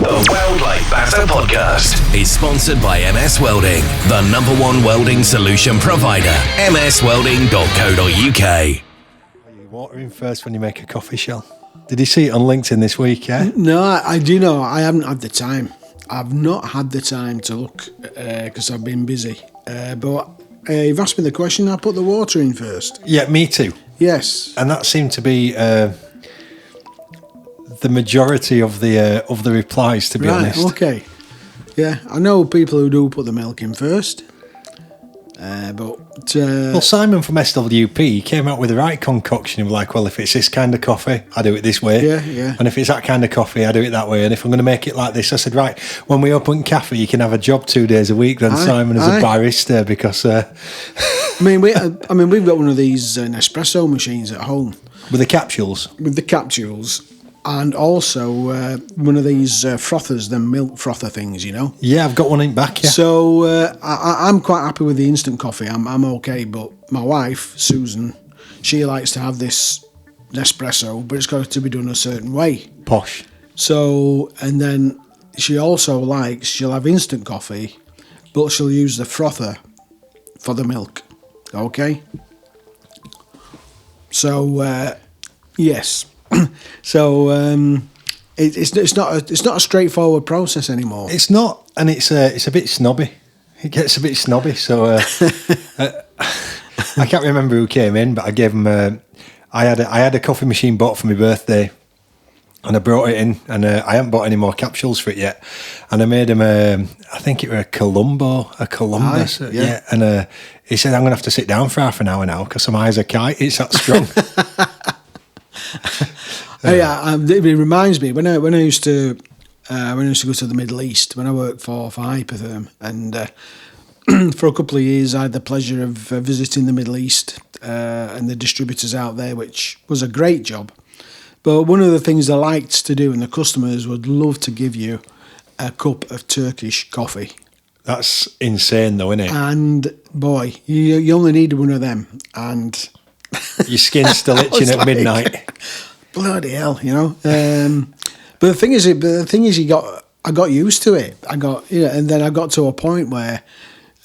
The Weld Like Batter podcast is sponsored by MS Welding, the #1 welding solution provider. mswelding.co.uk. Are you watering first when you make a coffee, Shell? Did you see it on LinkedIn this week, yeah? No, I do know. I haven't had the time. I've not had the time to look because I've been busy. But you've asked me the question. I put the water in first. Yeah, me too. Yes. And that seemed to be the majority of the replies, to be honest. Okay. Yeah, I know people who do put the milk in first. Well, Simon from SWP came out with the right concoction. He was like, well, if it's this kind of coffee, I do it this way. Yeah. And if it's that kind of coffee, I do it that way. And if I'm going to make it like this, I said, right, when we open cafe, you can have a job 2 days a week. Then Simon is a barista because... I mean, we've got one of these Nespresso machines at home. With the capsules? With the capsules. And also one of these frothers, the milk frother things, you know. Yeah, I've got one in back. Yeah. So I'm quite happy with the instant coffee. I'm okay, but my wife Susan, she likes to have this Nespresso, but it's got to be done a certain way. Posh. So, and then she'll have instant coffee, but she'll use the frother for the milk. Okay. So yes. So it's not a straightforward process anymore. It's not, and it's a bit snobby. It gets a bit snobby. So I can't remember who came in, but I gave him. I had a coffee machine bought for my birthday, and I brought it in, and I haven't bought any more capsules for it yet. And I made him I think it was a Columbus. Yeah. And he said, I'm going to have to sit down for half an hour now because my eyes are kite. It's that strong. It reminds me when I used to go to the Middle East when I worked for Hypertherm, and for a couple of years I had the pleasure of visiting the Middle East and the distributors out there, which was a great job. But one of the things they liked to do, and the customers would love to give you a cup of Turkish coffee. That's insane, though, isn't it? And boy, you only needed one of them, and your skin's still itching at midnight. Bloody hell, you know. But the thing is, I got used to it. And then I got to a point where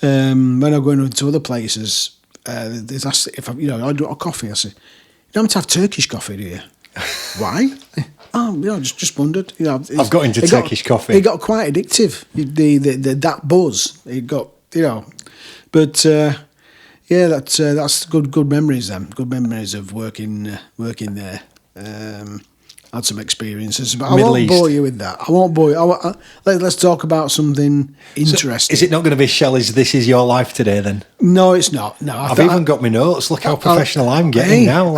when I'm going to other places, they ask if I do a coffee. I say, you don't have to have Turkish coffee, do you? Why? Just wondered. I've got into Turkish coffee. It got quite addictive. That buzz. It got, but. That's good memories then. Good memories of working there. Had some experiences, but I won't bore you with that. I won't bore you. Let's talk about something interesting. So is it not going to be Shelley's This Is Your Life today then? No, it's not. No, I've even got my notes. Look how professional I'm getting now.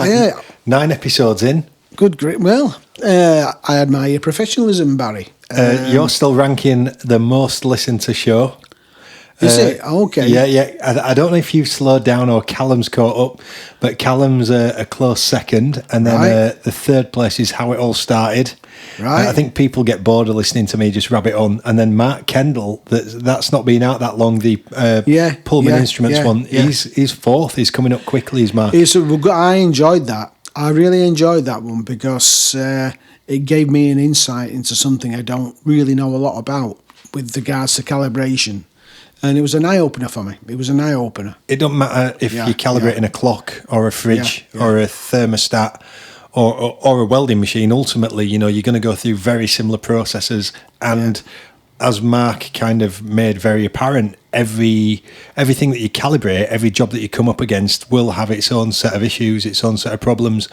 9 episodes in. Good, great. Well, I admire your professionalism, Barry. You're still ranking the most listened to show. Is it? Okay. Yeah. I don't know if you've slowed down or Callum's caught up, but Callum's a close second. And then the third place is How It All Started. Right. I think people get bored of listening to me just rabbit on. And then Mark Kendall, that's not been out that long, the Pullman Instruments one. Yeah. He's fourth. He's coming up quickly, he's Mark. I enjoyed that. I really enjoyed that one because it gave me an insight into something I don't really know a lot about with regards to calibration. And it was an eye-opener for me. It was an eye-opener. It doesn't matter if you're calibrating a clock or a fridge or a thermostat or a welding machine. Ultimately, you're going to go through very similar processes. And as Mark kind of made very apparent, everything that you calibrate, every job that you come up against will have its own set of issues, its own set of problems.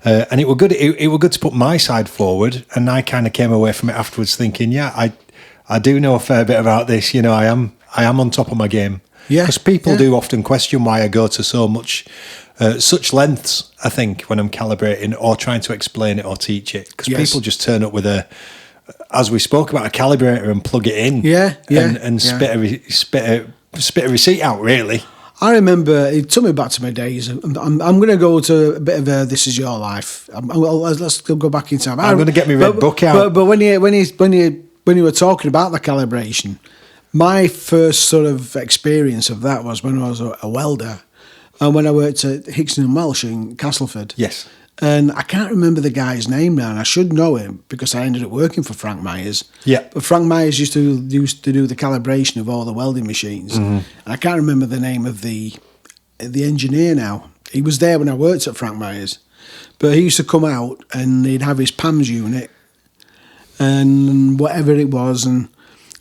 And it were good. It were good to put my side forward. And I kind of came away from it afterwards thinking, I do know a fair bit about this. I am on top of my game. Yeah. Because people do often question why I go to such lengths, I think, when I'm calibrating or trying to explain it or teach it. Because people just turn up with as we spoke about, a calibrator and plug it in. And spit a receipt out, really. I remember, it took me back to my days. I'm going to go to a bit of a This Is Your Life. Let's go back in time. I'm going to get my red book out. But when you were talking about the calibration, my first sort of experience of that was when I was a welder, and when I worked at Hickson and Welsh in Castleford. Yes. And I can't remember the guy's name now, and I should know him because I ended up working for Frank Myers. Yeah. But Frank Myers used to do the calibration of all the welding machines. Mm-hmm. And I can't remember the name of the engineer now. He was there when I worked at Frank Myers. But he used to come out and he'd have his PAMS unit and whatever it was, and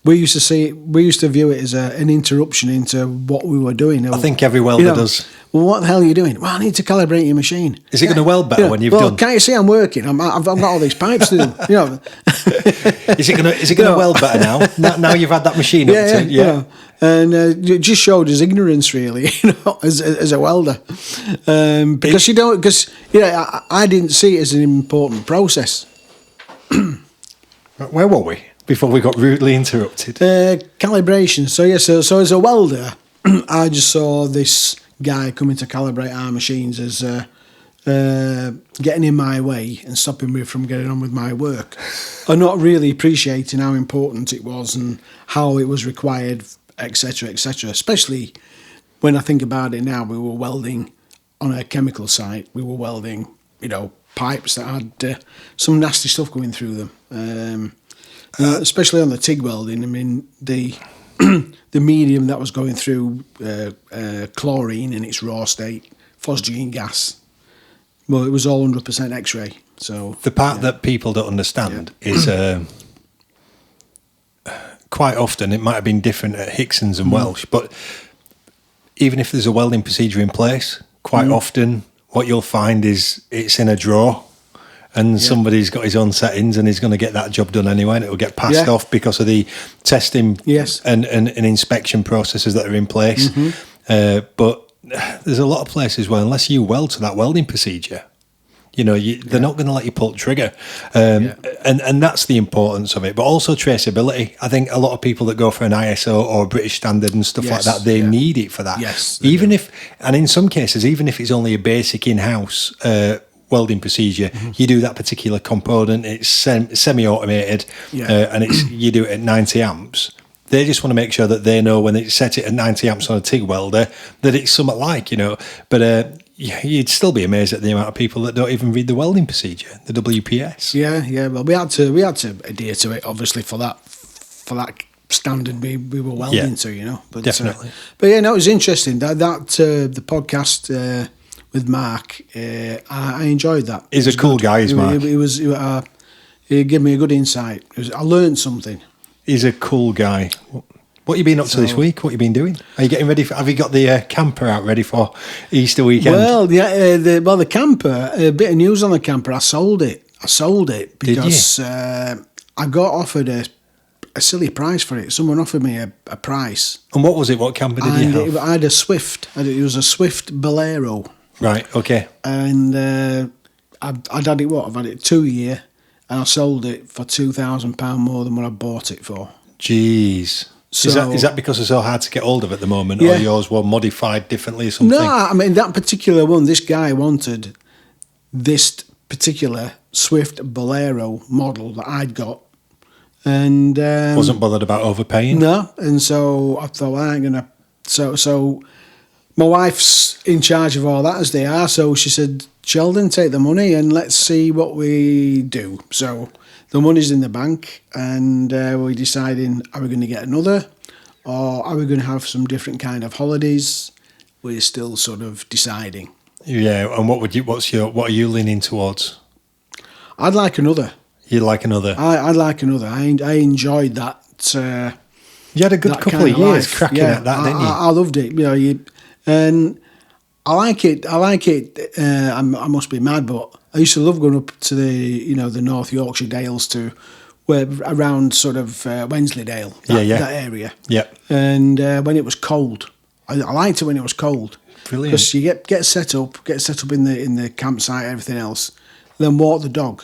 we used to view it as an interruption into what we were doing. I think every welder does. Well, what the hell are you doing? Well, I need to calibrate your machine. Is it going to weld better when you've done? Can't you see I'm working? I've got all these pipes to do. Is it going to weld better now? Now you've had that machine up to and it just showed his ignorance, really, as a welder, because I didn't see it as an important process. Where were we before we got rudely interrupted? Calibration. So as a welder, I just saw this guy coming to calibrate our machines as getting in my way and stopping me from getting on with my work, and not really appreciating how important it was and how it was required, etc., etc. Especially when I think about it now, we were welding on a chemical site. We were welding, pipes that had some nasty stuff going through them. Especially on the TIG welding, I mean, the medium that was going through chlorine in its raw state, phosgene gas. Well, it was all 100% X-ray. So the part that people don't understand is quite often it might have been different at Hickson's and Welsh, but even if there's a welding procedure in place, quite often what you'll find is it's in a drawer. And somebody's got his own settings and he's going to get that job done anyway, and it will get passed off because of the testing and inspection processes that are in place. But there's a lot of places where unless you weld to that welding procedure, they're not going to let you pull the trigger. And that's the importance of it. But also traceability. I think a lot of people that go for an ISO or a British standard and stuff like that, they need it for that. Yes, and in some cases, even if it's only a basic in-house welding procedure, you do that particular component, it's semi-automated, and you do it at 90 amps. They just want to make sure that they know when they set it at 90 amps on a TIG welder that it's somewhat like, but you'd still be amazed at the amount of people that don't even read the welding procedure, the WPS. Well, we had to adhere to it, obviously, for that standard we were welding to, but definitely. It was interesting that the podcast with Mark, I enjoyed that. He's a cool guy, is Mark. He gave me a good insight. I learned something. He's a cool guy. What have you been up to this week? What have you been doing? Are you getting ready have you got the camper out ready for Easter weekend? Well, the camper, a bit of news on the camper, I sold it because I got offered a silly price for it. Someone offered me a price. And what was it? What camper did you have? I had a Swift. It was a Swift Bolero. Right, okay. And I've had it 2 years, and I sold it for £2,000 more than what I bought it for. Jeez. So, is that because it's so hard to get hold of at the moment, or yours were modified differently or something? No, I mean, that particular one, this guy wanted this particular Swift Bolero model that I'd got. And wasn't bothered about overpaying? No, and so I thought, I ain't going to... So my wife's in charge of all that, as they are, so she said, Sheldon, take the money and let's see what we do. So the money's in the bank, and we're deciding, are we going to get another, or are we going to have some different kind of holidays? We're still sort of deciding. Yeah, and what are you leaning towards? I'd like another. You'd like another? I'd like another. I enjoyed that. You had a good couple of years cracking at that, didn't you? I loved it. And I like it. I must be mad, but I used to love going up to the North Yorkshire Dales to where around sort of Wensleydale, that area. Yeah. And when it was cold, I liked it when it was cold. Brilliant. Because you get set up in the campsite, everything else, then walk the dog.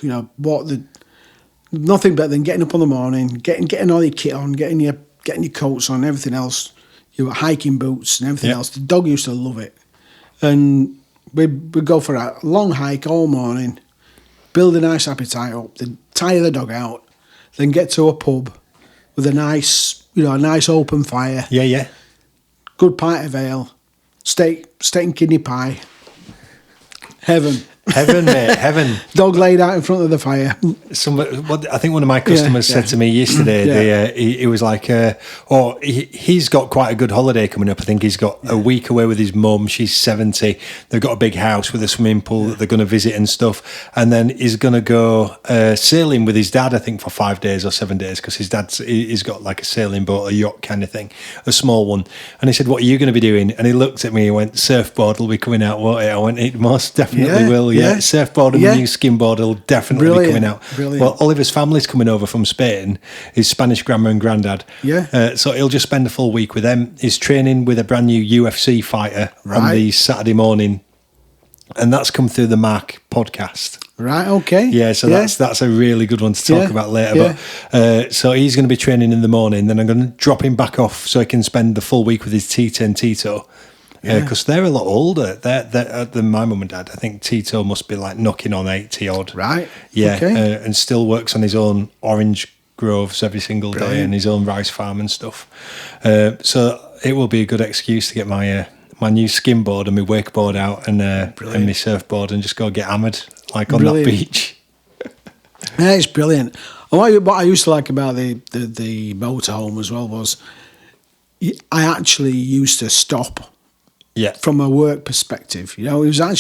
Nothing better than getting up in the morning, getting all your kit on, getting your coats on, everything else. Your hiking boots and everything else. The dog used to love it. And we'd go for a long hike all morning, build a nice appetite up, then tire the dog out, then get to a pub with a nice open fire. Yeah. Good pint of ale, steak and kidney pie. Heaven. Heaven, mate, heaven. Dog laid out in front of the fire. I think one of my customers said to me yesterday, he was like, he's got quite a good holiday coming up. I think he's got a week away with his mum. She's 70. They've got a big house with a swimming pool that they're going to visit and stuff. And then he's going to go sailing with his dad, I think, for 5 days or 7 days, because he's got like a sailing boat, a yacht kind of thing, a small one. And he said, what are you going to be doing? And he looked at me and went, surfboard will be coming out, won't it? I went, it most definitely will, Surfboard and the new skimboard will definitely be coming out. Brilliant. Well, Oliver's family's coming over from Spain, his Spanish grandma and granddad. So he'll just spend a full week with them. He's training with a brand new UFC fighter on the Saturday morning. And that's come through the Mark podcast. Right, okay. Yeah, so that's a really good one to talk about later. But so he's going to be training in the morning, then I'm going to drop him back off so he can spend the full week with his Tita and Tito. Because they're a lot older than my mum and dad. I think Tito must be like knocking on 80 odd. Right. Yeah, and still works on his own orange groves every single day and his own rice farm and stuff. So it will be a good excuse to get my new skimboard and my wakeboard out and my surfboard and just go get hammered like on that beach. Yeah, it's brilliant. And what I used to like about the motorhome as well was I actually used to stop. Yeah. From a work perspective, it was I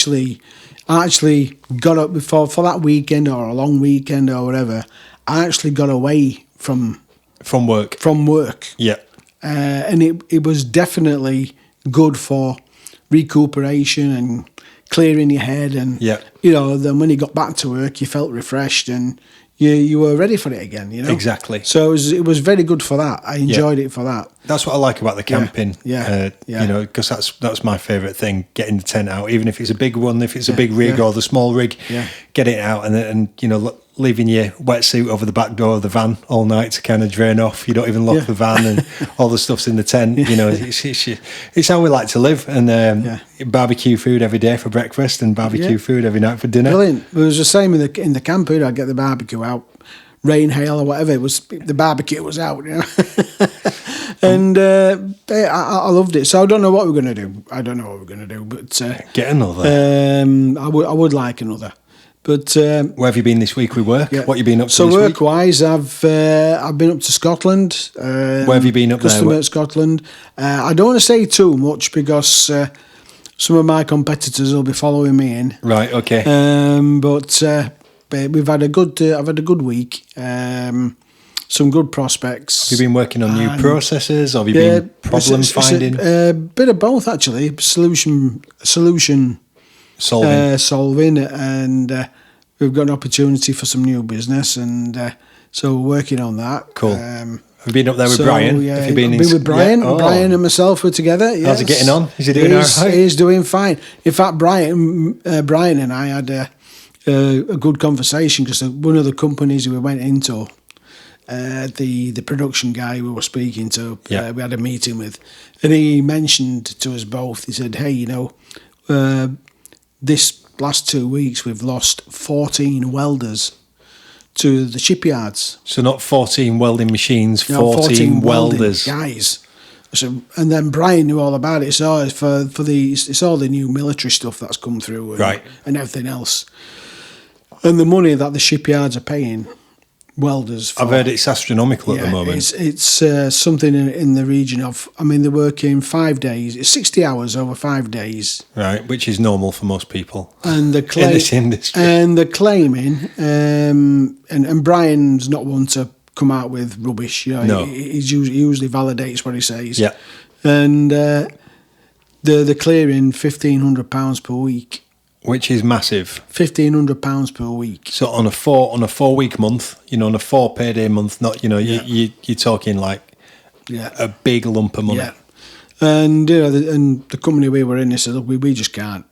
actually got up for that weekend or a long weekend or whatever. I actually got away from work. Yeah. And it was definitely good for recuperation and clearing your head. And then when you got back to work, you felt refreshed and you were ready for it again, Exactly. So it was very good for that. I enjoyed it for that. That's what I like about the camping. Because that's my favourite thing, getting the tent out, even if it's a big one, if it's a big rig or the small rig, get it out and leaving your wetsuit over the back door of the van all night to kind of drain off. You don't even lock the van and all the stuff's in the tent. It's how we like to live. And barbecue food every day for breakfast and barbecue food every night for dinner. Brilliant. It was the same in the camper. I'd get the barbecue out, rain, hail or whatever. The barbecue was out, And I loved it. So I don't know what we're going to do. But get another. I would like another. But where have you been this week with work? What have you been up to so this week? So work-wise, I've been up to Scotland. Where have you been up there? Customer at Scotland. I don't want to say too much because some of my competitors will be following me in. Right. Okay. But we've had a good. I've had a good week. Some good prospects. Have you been working on new processes? Or have you been problem finding? A bit of both, actually. Solution solving, and we've got an opportunity for some new business, and so we're working on that. Cool. Have you been up there with Brian? Yeah, Have you been with Brian. Brian and myself were together. Yes. How's he getting on? Is he doing all right? He's doing fine. In fact, Brian and I had a good conversation because one of the companies we went into, the production guy we were speaking to, we had a meeting with, and he mentioned to us both. He said, "Hey, this last 2 weeks we've lost 14 welders to the shipyards." So not 14 welding machines, 14 welders. Guys. So, and then Brian knew all about it. So it's it's all the new military stuff that's come through and everything else. And the money that the shipyards are paying welders for, I've heard it's astronomical at the moment. It's something in the region of, they're working 5 days. It's 60 hours over 5 days. Right, which is normal for most people in this industry. And they're claiming, and Brian's not one to come out with rubbish. No. He usually validates what he says. Yeah. And they're clearing £1,500 per week. Which is massive. £1,500 per week. So on a 4 week month, on a 4 payday month, not you're talking like a big lump of money. Yeah. And and the company we were in, they said, look, we just can't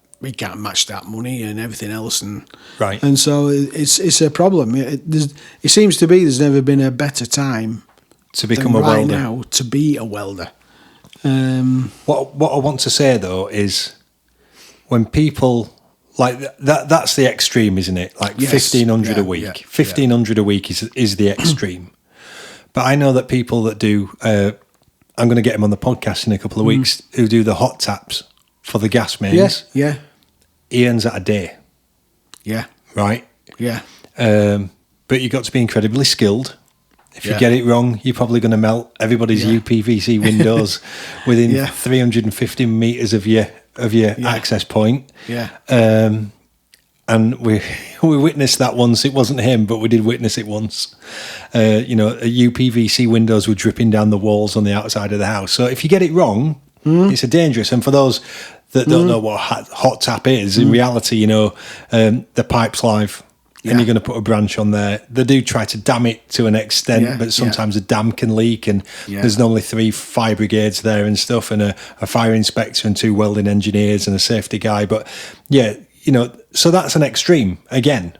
match that money and everything else, and right. And so it's a problem. It seems to be there's never been a better time to become a welder now to be a welder. What I want to say though is when people. Like that's the extreme, isn't it? Like 1,500 a week. 1,500 a week is the extreme. But I know that people that do, I'm going to get him on the podcast in a couple of weeks, who do the hot taps for the gas mains. Yeah. He earns that a day. Yeah. Right? Yeah. But you've got to be incredibly skilled. If you get it wrong, you're probably going to melt everybody's UPVC windows within 350 metres of your access point. Yeah. And we witnessed that once. It wasn't him, but we did witness it once. UPVC windows were dripping down the walls on the outside of the house. So if you get it wrong, it's a dangerous. And for those that don't know what hot tap is, in reality, the pipe's live. And you're going to put a branch on there. They do try to dam it to an extent, but sometimes a dam can leak, and there's normally 3 fire brigades there and stuff, and a fire inspector and 2 welding engineers and a safety guy. But so that's an extreme again.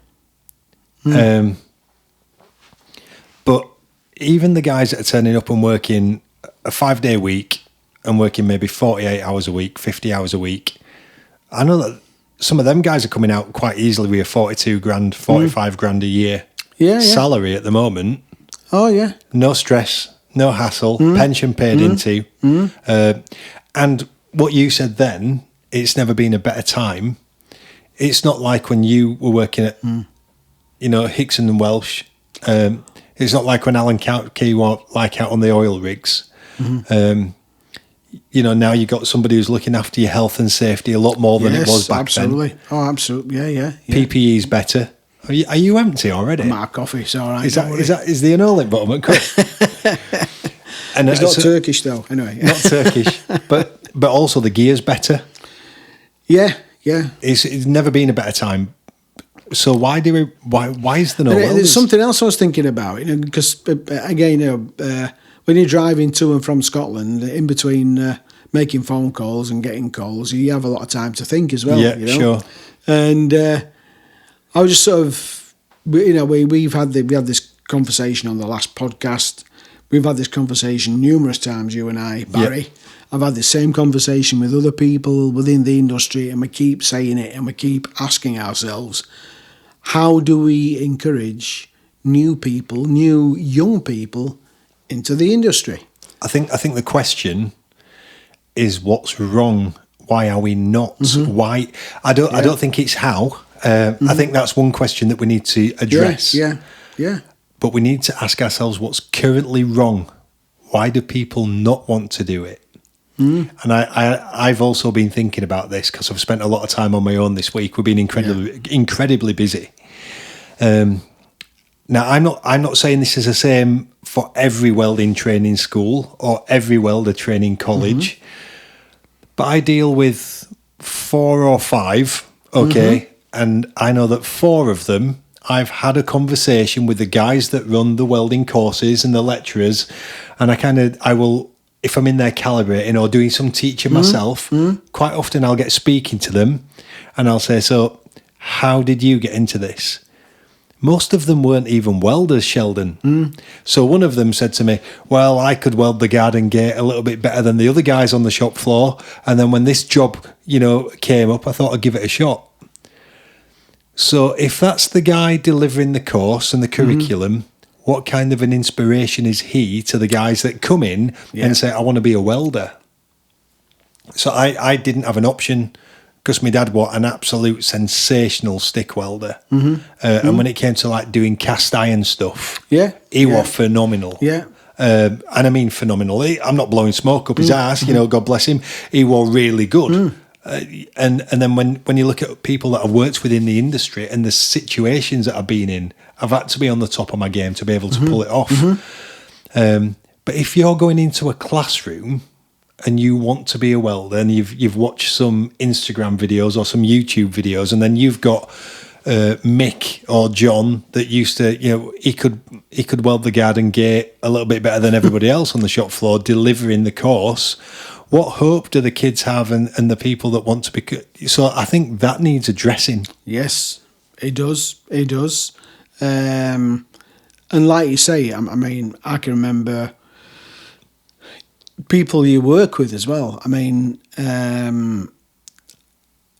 But even the guys that are turning up and working a 5-day week and working maybe 48 hours a week, 50 hours a week, I know that some of them guys are coming out quite easily with a 42 grand, 45 grand a year salary at the moment. Oh, yeah. No stress, no hassle, pension paid into. And what you said then, it's never been a better time. It's not like when you were working at, Hickson and Welsh. It's not like when Alan Key were like out on the oil rigs. Now you've got somebody who's looking after your health and safety a lot more than it was back then. Oh, absolutely. Yeah. PPE's better. Are you empty already? I'm out of coffee, so all right. Is the anole bottom at cup? And it's not Turkish though, anyway. Not Turkish, but also the gear's better. Yeah. It's never been a better time. So why is there no welders? There's something else I was thinking about, because again, when you're driving to and from Scotland, in between making phone calls and getting calls, you have a lot of time to think as well. Yeah, sure. And I was just sort of, we had this conversation on the last podcast. We've had this conversation numerous times, you and I, Barry. Yeah. I've had the same conversation with other people within the industry, and we keep saying it, and we keep asking ourselves, how do we encourage new young people into the industry? I think the question is, what's wrong? Why are we not? Why? I don't think it's how. I think that's one question that we need to address. Yeah. But we need to ask ourselves what's currently wrong. Why do people not want to do it? And I've also been thinking about this because I've spent a lot of time on my own this week. We've been incredibly busy. Now, I'm not saying this is the same for every welding training school or every welder training college, but I deal with 4 or 5, and I know that 4 of them, I've had a conversation with the guys that run the welding courses and the lecturers, and I will, if I'm in there calibrating or doing some teaching myself, quite often I'll get speaking to them, and I'll say, so how did you get into this? Most of them weren't even welders, Sheldon. So one of them said to me, well, I could weld the garden gate a little bit better than the other guys on the shop floor. And then when this job, came up, I thought I'd give it a shot. So if that's the guy delivering the course and the curriculum, what kind of an inspiration is he to the guys that come in and say, I want to be a welder? So I didn't have an option, because my dad was an absolute sensational stick welder. And when it came to like doing cast iron stuff, he was phenomenal. And I mean phenomenal. I'm not blowing smoke up his ass, God bless him. He was really good. And then when you look at people that I've worked with in the industry and the situations that I've been in, I've had to be on the top of my game to be able to pull it off. But if you're going into a classroom and you want to be a welder, and you've watched some Instagram videos or some YouTube videos, and then you've got Mick or John that used to, he could weld the garden gate a little bit better than everybody else on the shop floor, delivering the course. What hope do the kids have and the people that want to be? So I think that needs addressing. Yes, it does. It does. And like you say, I mean, I can remember people you work with as well. I mean, I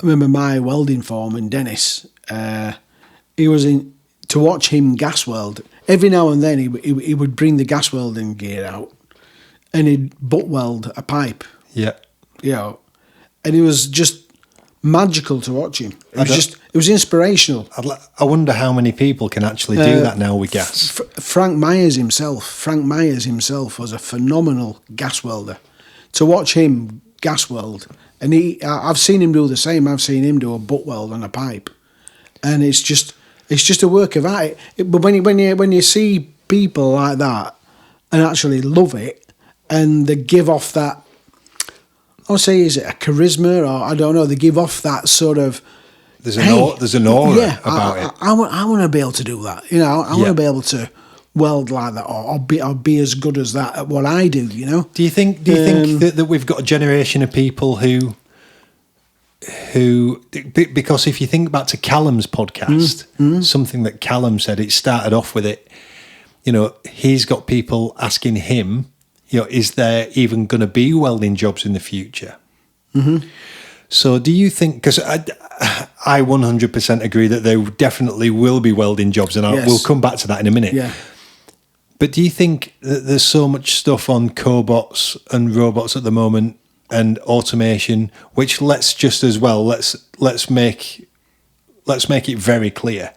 remember my welding foreman, Dennis. He was to watch him gas weld. Every now and then he would bring the gas welding gear out and he'd butt weld a pipe. Yeah. And it was just magical to watch him. It was was inspirational. I wonder how many people can actually do that now with gas. Frank Myers himself was a phenomenal gas welder. To watch him gas weld, and I've seen him do the same. I've seen him do a butt weld on a pipe, and it's just a work of art. But when you see people like that and actually love it, and they give off that, I'll say, is it a charisma, or I don't know, they give off that sort of, there's an aura about it. I want to be able to do that. You know, I want to be able to weld like that, or be as good as that at what I do. You know. Do you think that we've got a generation of people who, because if you think back to Callum's podcast, something that Callum said, it started off with it. You know, he's got people asking him, you know, is there even going to be welding jobs in the future? Mm-hmm. So do you think, because I 100% agree that there definitely will be welding jobs, and we'll come back to that in a minute. Yeah. But do you think that there's so much stuff on cobots and robots at the moment and automation, which let's make it very clear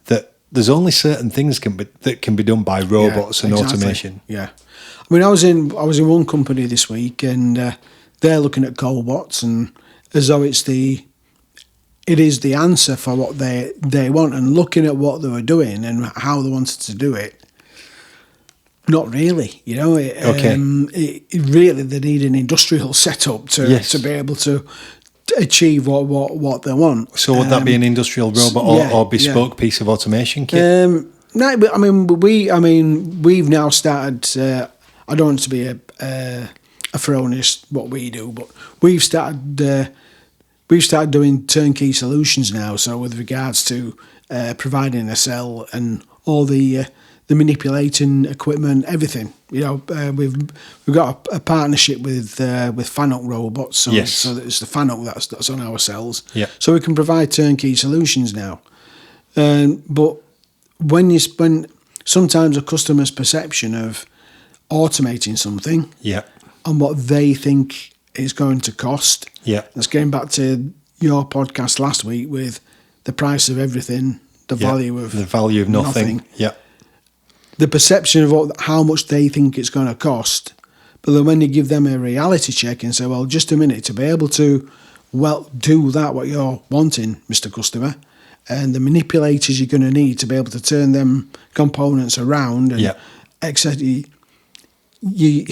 that there's only certain things that can be done by robots and automation. Yeah. I mean, I was in one company this week, and they're looking at cobots, and as though it is the answer for what they want, and looking at what they were doing and how they wanted to do it. Not really, you know. It really, they need an industrial setup to be able to achieve what they want. So would that be an industrial robot or bespoke piece of automation kit? No, but we've now started. I don't want to be a Fronist what we do, but we've started doing turnkey solutions now. So with regards to providing a cell and all the manipulating equipment, everything. You know, we've got a partnership with Fanuc robots, so that it's the Fanuc that's on our cells. Yeah. So we can provide turnkey solutions now. But when sometimes a customer's perception of automating something, and what they think it's going to cost. Yeah. That's going back to your podcast last week with the price of everything, the value of nothing. Yeah. The perception of how much they think it's going to cost. But then when you give them a reality check and say, well, just a minute, to be able to do that, what you're wanting, Mr. Customer, and the manipulators you're going to need to be able to turn them components around and etc. You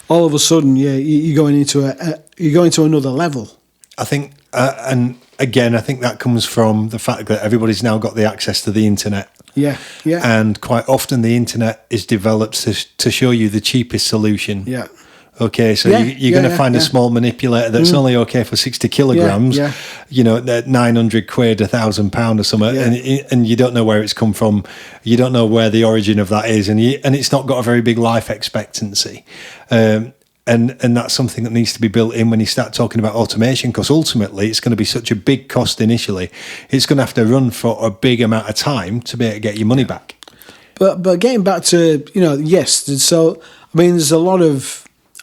all of a sudden you're going into another level. I think, and again, I think that comes from the fact that everybody's now got the access to the internet. Yeah. And quite often the internet is developed to show you the cheapest solution. Yeah. Okay, so you're going to find a small manipulator that's only okay for 60 kilograms, you know, at 900 quid, £1,000 or something, and you don't know where it's come from, you don't know where the origin of that is, and it's not got a very big life expectancy. And that's something that needs to be built in when you start talking about automation, because ultimately it's going to be such a big cost initially. It's going to have to run for a big amount of time to be able to get your money back. But getting back to, you know, yes, so, I mean,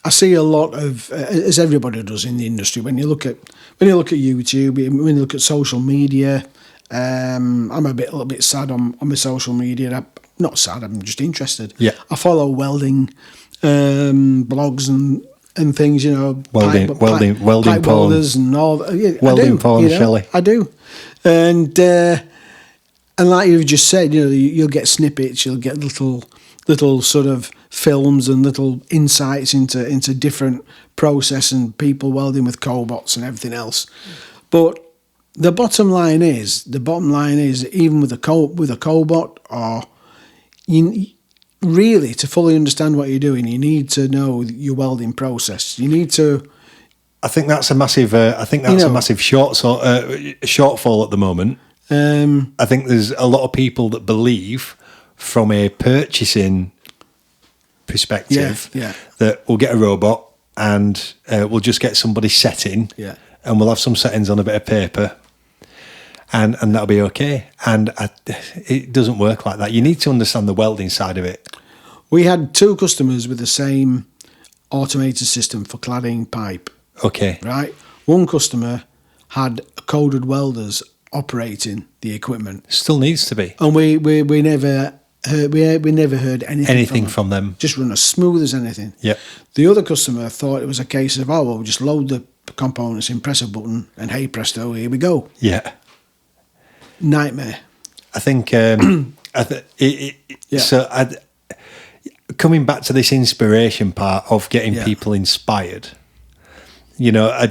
I see a lot of, as everybody does in the industry, when you look at YouTube, when you look at social media, I'm a little bit sad on my social media. Not sad, I'm just interested. Yeah. I follow welding blogs and things, you know, welding pipe porn, welders and all that. Yeah, welding porn, you know, Shelley. I do, and like you've just said, you know, you'll get snippets, you'll get little sort of films and little insights into different process and people welding with cobots and everything else. But the bottom line is even with a cobot, or you really, to fully understand what you're doing, you need to know your welding process. You need to. I think that's a massive. A massive shortfall at the moment. I think there's a lot of people that believe, from a purchasing perspective, that we'll get a robot and we'll just get somebody setting, and we'll have some settings on a bit of paper, and that'll be okay. And it doesn't work like that. You need to understand the welding side of it. We had 2 customers with the same automated system for cladding pipe. Okay. Right? One customer had coded welders operating the equipment. Still needs to be. And we never heard, we never heard anything from them. Just run as smooth as anything. Yeah. The other customer thought it was a case of, oh, well, we'll just load the components in, press a button, and hey presto, here we go. Yeah. Nightmare. I think. So, coming back to this inspiration part of getting people inspired, you know,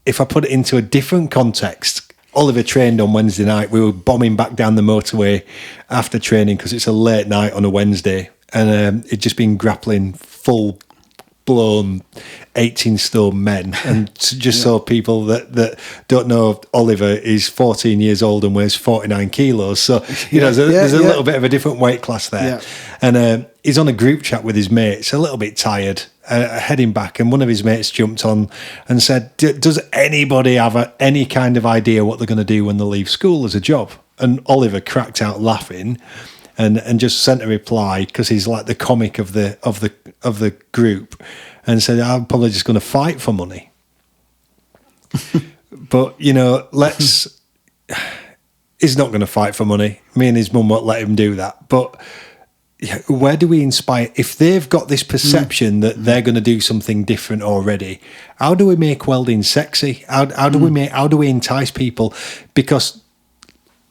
if I put it into a different context, Oliver trained on Wednesday night. We were bombing back down the motorway after training because it's a late night on a Wednesday, and it'd just been grappling full blown 18-stone men, and just saw people that don't know Oliver is 14 years old and weighs 49 kilos. So, you know, there's a little bit of a different weight class there. Yeah. And he's on a group chat with his mates, a little bit tired, heading back, and one of his mates jumped on and said, does anybody have any kind of idea what they're going to do when they leave school as a job? And Oliver cracked out laughing and just sent a reply, because he's like the comic of the group, and said, I'm probably just going to fight for money. But, you know, he's not going to fight for money. Me and his mum won't let him do that. But where do we inspire? If they've got this perception that they're going to do something different already, how do we make welding sexy? How do we entice people? Because,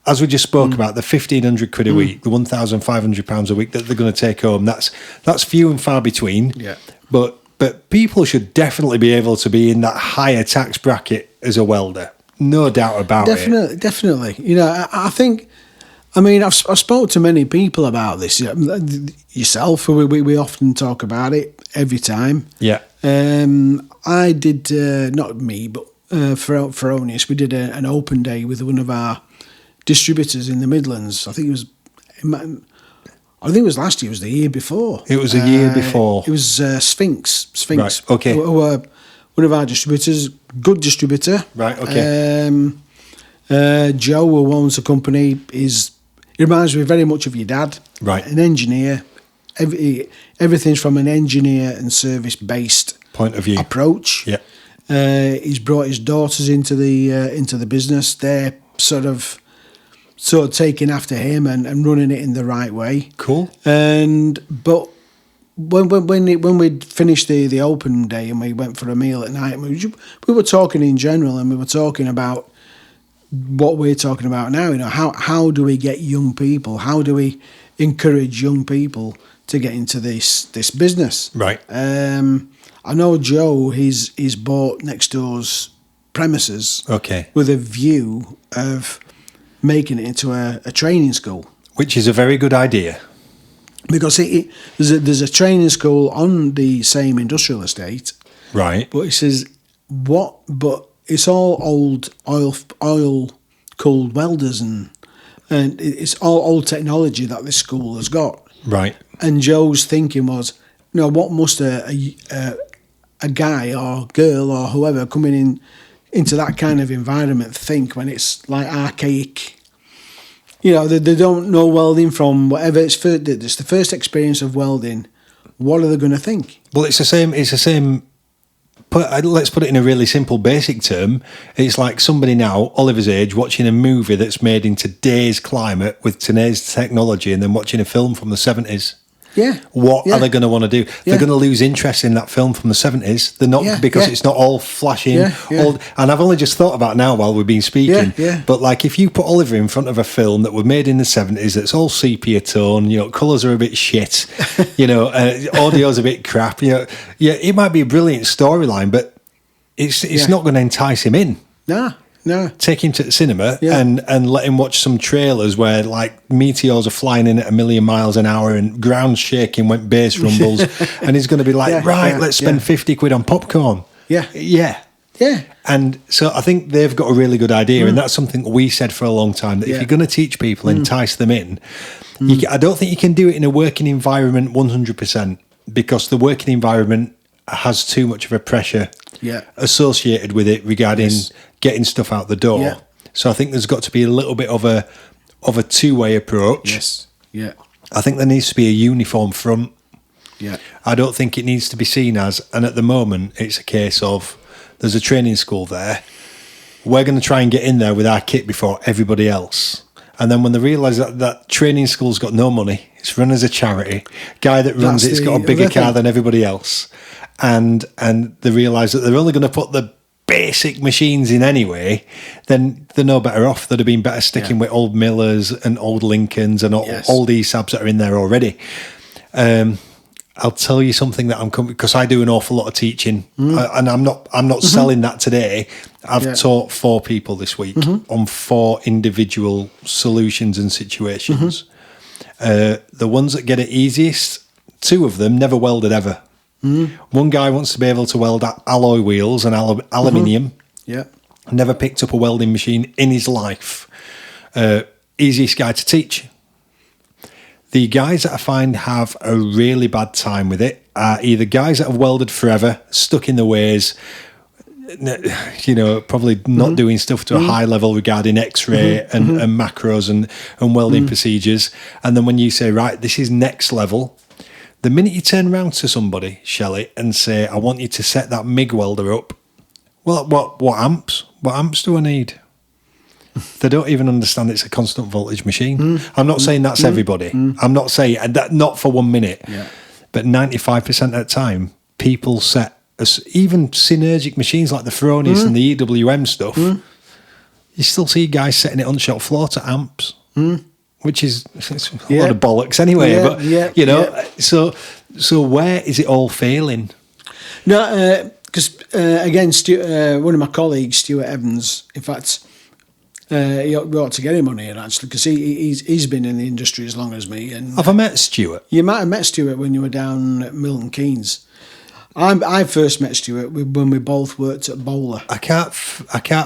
as we just spoke about, the 1,500 quid a week, the £1,500 a week that they're going to take home, that's few and far between. Yeah. But people should definitely be able to be in that higher tax bracket as a welder. No doubt about it. Definitely. You know, I think, I mean, I've spoke to many people about this. Yourself, we often talk about it every time. Yeah. I did, not me, but for Onius, we did an open day with one of our distributors in the Midlands. I think it was last year. It was the year before. It was a year before. It was Sphinx. Right. Okay. One of our distributors, good distributor. Right. Okay. Joe, who owns the company, he reminds me very much of your dad. Right. An engineer. Everything's from an engineer and service based point of view approach. Yeah. He's brought his daughters into the business. They're sort of taking after him and running it in the right way. Cool. But when we'd finished the open day and we went for a meal at night, we were talking in general, and we were talking about what we're talking about now. You know, how do we get young people? How do we encourage young people to get into this business? Right. I know Joe. He's bought next door's premises. Okay. With a view of making it into a training school, which is a very good idea, because there's a training school on the same industrial estate, right? But he says but it's all old oil cooled welders, and it's all old technology that this school has got, right? And Joe's thinking was, you know, what must a guy or girl or whoever coming into that kind of environment think when it's like archaic? You know, they don't know welding from whatever. It's the first experience of welding. What are they going to think? Well, it's the same. Let's put it in a really simple, basic term. It's like somebody now, Oliver's age, watching a movie that's made in today's climate with today's technology, and then watching a film from the 70s. Yeah. What are they going to want to do? Yeah. They're going to lose interest in that film from the 70s. They're not, because it's not all flashing. Old. And I've only just thought about now while we've been speaking. But like, if you put Oliver in front of a film that was made in the 70s, that's all sepia tone, you know, colours are a bit shit, you know, audio's a bit crap. You know, it might be a brilliant storyline, but it's not going to entice him in. No. Take him to the cinema and let him watch some trailers where like meteors are flying in at 1,000,000 miles an hour and ground shaking when bass rumbles, and he's going to be like, let's spend 50 quid on popcorn. Yeah. And so I think they've got a really good idea, and that's something we said for a long time, that if you're going to teach people, entice them in, I don't think you can do it in a working environment 100%, because the working environment has too much of a pressure associated with it regarding getting stuff out the door. So I think there's got to be a little bit of a two-way approach. I think there needs to be a uniform front. I don't think it needs to be seen as, and at the moment it's a case of there's a training school there, we're going to try and get in there with our kit before everybody else. And then when they realise that training school's got no money, it's run as a charity, guy that runs it's got a bigger car than everybody else, and they realise that they're only going to put the basic machines in anyway, then they're no better off. They'd have been better sticking with old Millers and old Lincolns and all these Saabs that are in there already. I'll tell you something that I'm coming, because I do an awful lot of teaching, and I'm not selling that today. I've taught 4 people this week on 4 individual solutions and situations. The ones that get it easiest, 2 of them never welded ever. One guy wants to be able to weld alloy wheels and aluminium. Never picked up a welding machine in his life. Easiest guy to teach. The guys that I find have a really bad time with it are either guys that have welded forever, stuck in the ways, probably not doing stuff to a high level regarding X-ray and macros and welding procedures. And then when you say, right, this is next level, the minute you turn around to somebody, Shelley, and say, I want you to set that MIG welder up, well, what amps? What amps do I need? They don't even understand it's a constant voltage machine. I'm not saying that's everybody. I'm not saying that, not for 1 minute. But 95% of the time, people set, even synergic machines like the Fronius and the EWM stuff, you still see guys setting it on the shop floor to amps, which is a lot of bollocks anyway. So where is it all failing? No, because again, one of my colleagues, Stuart Evans, in fact, he ought to get him on here actually, because he's been in the industry as long as me. And have I met Stuart? You might have met Stuart when you were down at Milton Keynes. I first met Stuart when we both worked at Bowler. I can't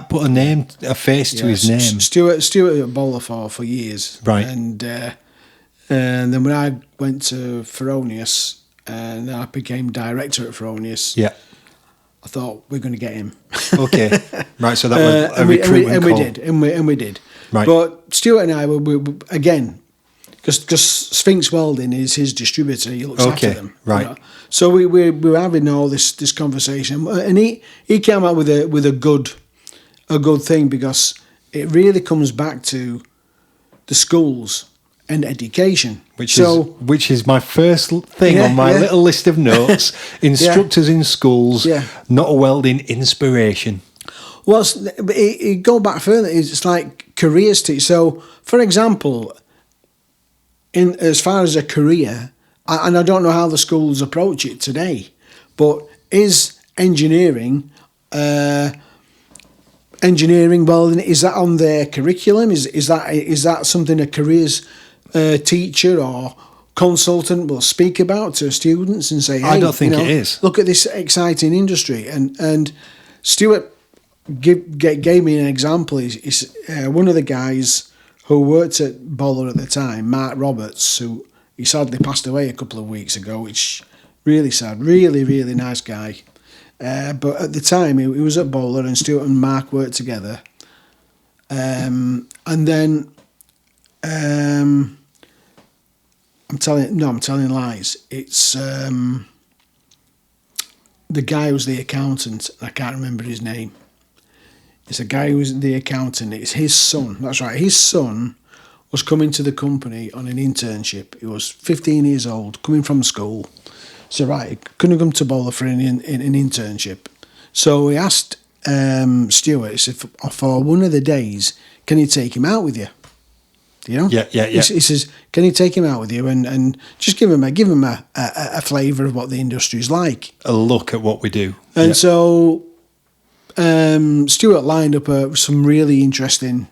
put a face to his name. Stuart at Bowler for years, right? And then when I went to Fronius and I became director at Fronius, I thought we're going to get him. Okay, right. So that was a recruitment and call. we did. Right. But Stuart and I were again, because Sphinx Welding is his distributor. He looks after them. Right. You know? So we were having all this conversation, and he came out with a good thing, because it really comes back to the schools and education. Which is my first thing on my little list of notes. Instructors in schools, not a welding inspiration. Well, it go back further. It's like careers teach. So, for example, in as far as a career, and I don't know how the schools approach it today, but is engineering welding, is that on their curriculum? Is that something a careers teacher or consultant will speak about to students and say, hey, I don't think it is. Look at this exciting industry. And Stuart gave me an example. He's one of the guys who worked at Bowler at the time, Mark Roberts, who he sadly passed away a couple of weeks ago, which really sad. Really, really nice guy. But at the time, he was at Bowler, and Stuart and Mark worked together. And then I'm telling lies. It's the guy who was the accountant. I can't remember his name. It's a guy who was the accountant. It's his son. That's right. His son was coming to the company on an internship. He was 15 years old, coming from school. So right, couldn't come to Bowler for an internship. So he asked Stuart, he said, for one of the days, can you take him out with you? You know? Yeah. He says, can you take him out with you and just give him a flavour of what the industry is like? A look at what we do. And so Stuart lined up some really interesting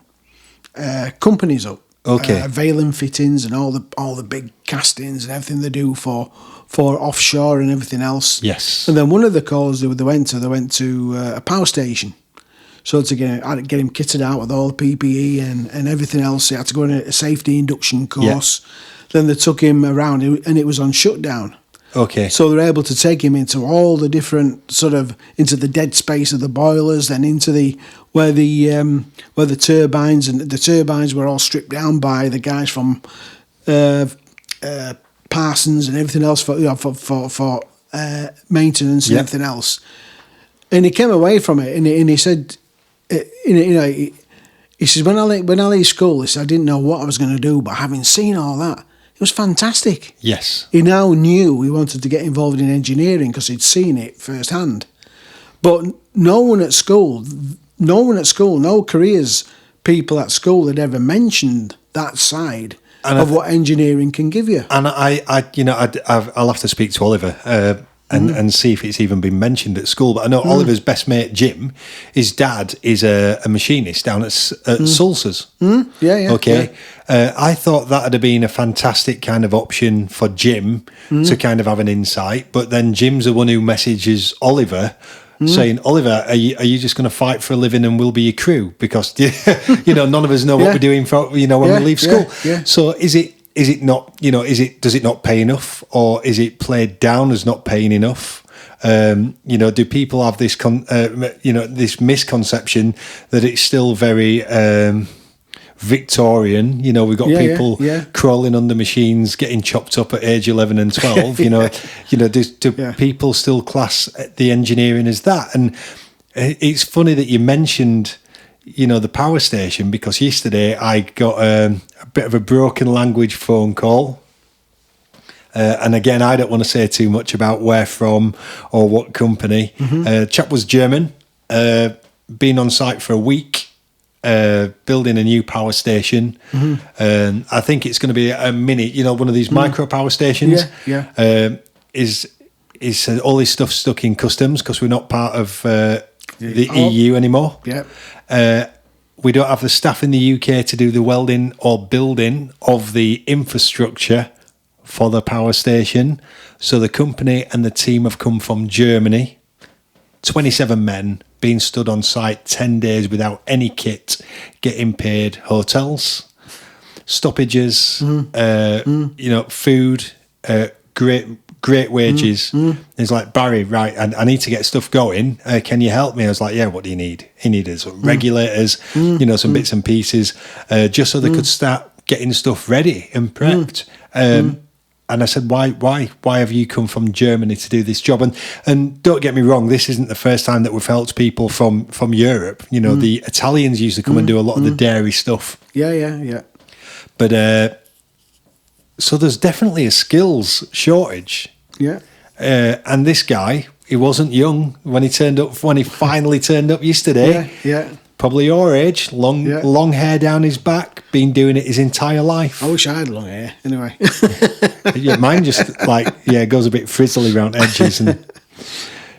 companies up. Okay. Valen Fittings and all the big castings and everything they do for offshore and everything else. Yes. And then one of the calls they went to a power station. So to get him kitted out with all the PPE and everything else, he had to go on a safety induction course. Yeah. Then they took him around, and it was on shutdown. Okay. So they're able to take him into all the different into the dead space of the boilers, then into where the turbines were all stripped down by the guys from Parsons and everything else for maintenance and everything else. And he came away from it, and he said he says, when I leave school, he said, I didn't know what I was going to do, but having seen all that, it was fantastic. Yes. He now knew he wanted to get involved in engineering because he'd seen it firsthand. But no one at school, no careers people at school had ever mentioned that side of what engineering can give you. And I'll have to speak to Oliver and see if it's even been mentioned at school. But I know Oliver's best mate, Jim, his dad is a machinist down at Sulzer's. Yeah. Okay. Yeah. I thought that would have been a fantastic kind of option for Jim to kind of have an insight. But then Jim's the one who messages Oliver saying, Oliver, are you just going to fight for a living and we'll be your crew? Because, none of us know what we're doing for, when we leave school. Yeah. So is it not, does it not pay enough, or is it played down as not paying enough? Do people have this, this misconception that it's still very Victorian? We've got people crawling under machines, getting chopped up at age 11 and 12. Do people still class the engineering as that? And it's funny that you mentioned, the power station, because yesterday I got a bit of a broken language phone call. And again, I don't want to say too much about where from or what company. Chap was German, been on site for a week, building a new power station. I think it's going to be a mini, one of these micro power stations. Is all this stuff stuck in customs because we're not part of the EU anymore. We don't have the staff in the UK to do the welding or building of the infrastructure for the power station. So the company and the team have come from Germany, 27 men being stood on site 10 days without any kit, getting paid hotels, stoppages, food, great wages. He's like, Barry, right, I need to get stuff going. Can you help me? I was like, yeah, what do you need? He needed some regulators, some bits and pieces, just so they could start getting stuff ready and prepped. And I said, why have you come from Germany to do this job? And don't get me wrong, this isn't the first time that we've helped people from Europe. The Italians used to come and do a lot of the dairy stuff. Yeah. But so there's definitely a skills shortage. Yeah. And this guy, he wasn't young when he finally turned up yesterday. Yeah. Probably your age, long hair down his back, been doing it his entire life. I wish I had long hair, anyway. Yeah, mine just goes a bit frizzly around edges. And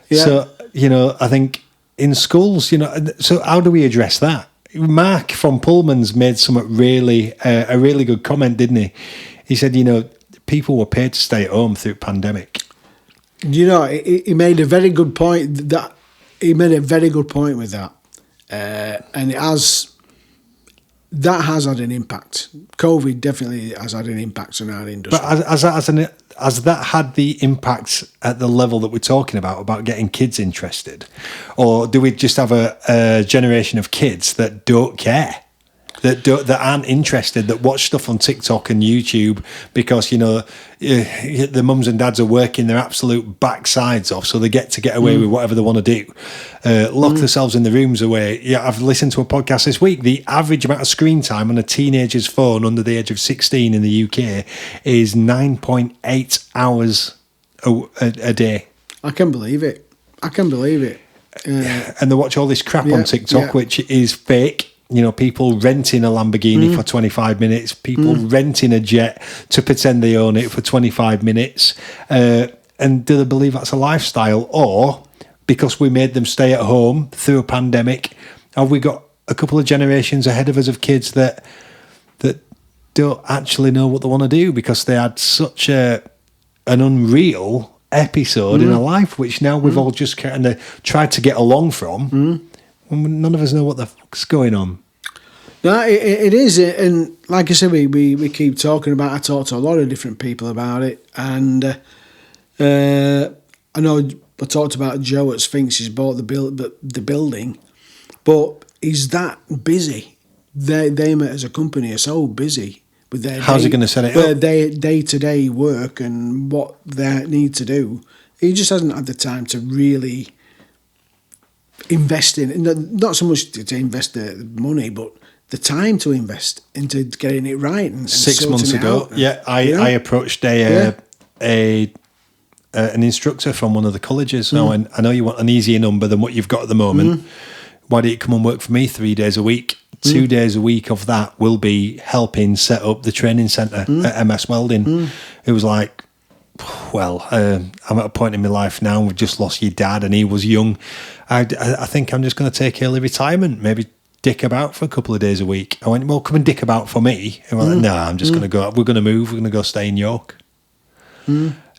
so, I think in schools, so how do we address that? Mark from Pullman's made a really good comment, didn't he? He said, people were paid to stay at home through the pandemic. He made a very good point with that. And that has had an impact. COVID definitely has had an impact on our industry. But has that had the impact at the level that we're talking about getting kids interested? Or do we just have a generation of kids that don't care? That aren't interested, that watch stuff on TikTok and YouTube because, the mums and dads are working their absolute backsides off, so they get away with whatever they want to do. Lock themselves in the rooms away. Yeah, I've listened to a podcast this week. The average amount of screen time on a teenager's phone under the age of 16 in the UK is 9.8 hours a day. I can believe it. And they watch all this crap on TikTok, which is fake. People renting a Lamborghini for 25 minutes, people renting a jet to pretend they own it for 25 minutes. And do they believe that's a lifestyle? Or because we made them stay at home through a pandemic, have we got a couple of generations ahead of us of kids that don't actually know what they want to do because they had such an unreal episode in a life, which now we've all just kind of tried to get along from. None of us know what the fuck's going on. No, it is, and like I said, we keep talking about. I talk to a lot of different people about it, and I know I talked about Joe at Sphinx. He's bought the building, but he's that busy. They as a company are so busy with their how's he going to set it up? Their day-to-day work and what they need to do. He just hasn't had the time to really investing, not so much to invest the money, but the time to invest into getting it right. And 6 months ago, I approached an instructor from one of the colleges. And I know you want an easier number than what you've got at the moment. Why don't you come and work for me 3 days a week? 2 days a week of that will be helping set up the training centre at MS Welding. It was like, well, I'm at a point in my life now, we've just lost your dad and he was young. I think I'm just going to take early retirement, maybe dick about for a couple of days a week. I went, well, come and dick about for me. And we're like, no, I'm just going to go, we're going to move, we're going to go stay in York.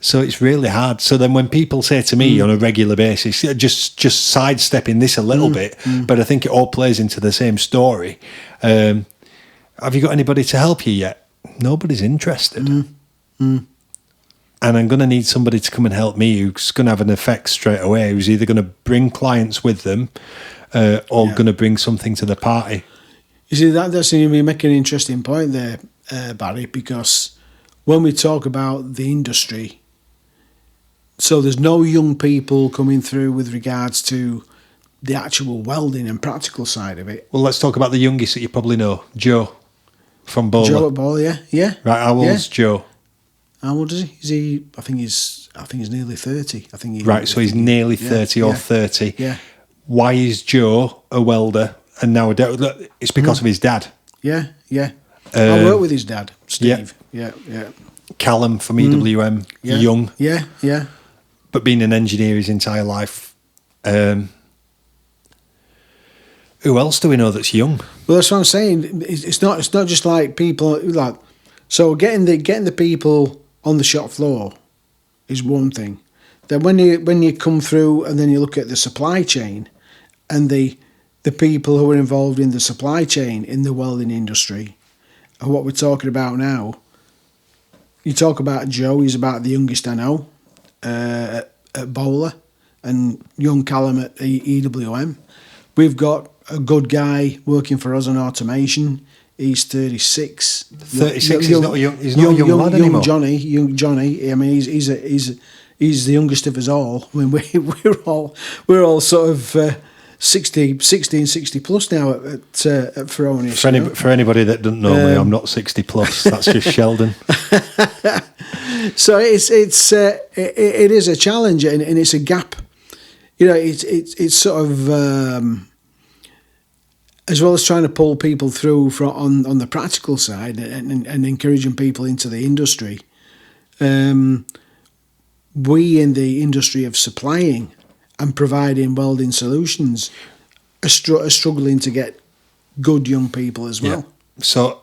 So it's really hard. So then when people say to me on a regular basis, just sidestepping this a little bit, but I think it all plays into the same story. Have you got anybody to help you yet? Nobody's interested. And I'm going to need somebody to come and help me who's going to have an effect straight away, who's either going to bring clients with them or going to bring something to the party. You see, that's you make an interesting point there, Barry, because when we talk about the industry, so there's no young people coming through with regards to the actual welding and practical side of it. Well, let's talk about the youngest that you probably know, Joe from Bowler. Joe at Bowler, yeah. Right, how old's Joe? How old is he? Is he? I think he's nearly 30. I think. Right, so he's nearly 30 or 30. Yeah. Why is Joe a welder and now it's because of his dad? Yeah. I work with his dad, Steve. Yeah. Callum from EWM, young. Yeah. But being an engineer his entire life. Who else do we know that's young? Well, that's what I'm saying. It's not just like people like. So getting the people on the shop floor is one thing. Then when you come through and then you look at the supply chain and the people who are involved in the supply chain in the welding industry and what we're talking about now. You talk about Joe, he's about the youngest I know at Bowler, and young Callum at EWM. We've got a good guy working for us on automation. He's 36. 36. He's not a young lad anymore. Young Johnny. I mean, he's the youngest of us all. I mean, we're all sort of 60 and 60 plus now at Fronius. For anybody that doesn't know me, I'm not 60 plus. That's just Sheldon. So it is a challenge and it's a gap. You know, it's sort of as well as trying to pull people through on the practical side and encouraging people into the industry. We in the industry of supplying and providing welding solutions are struggling to get good young people as well. Yeah. So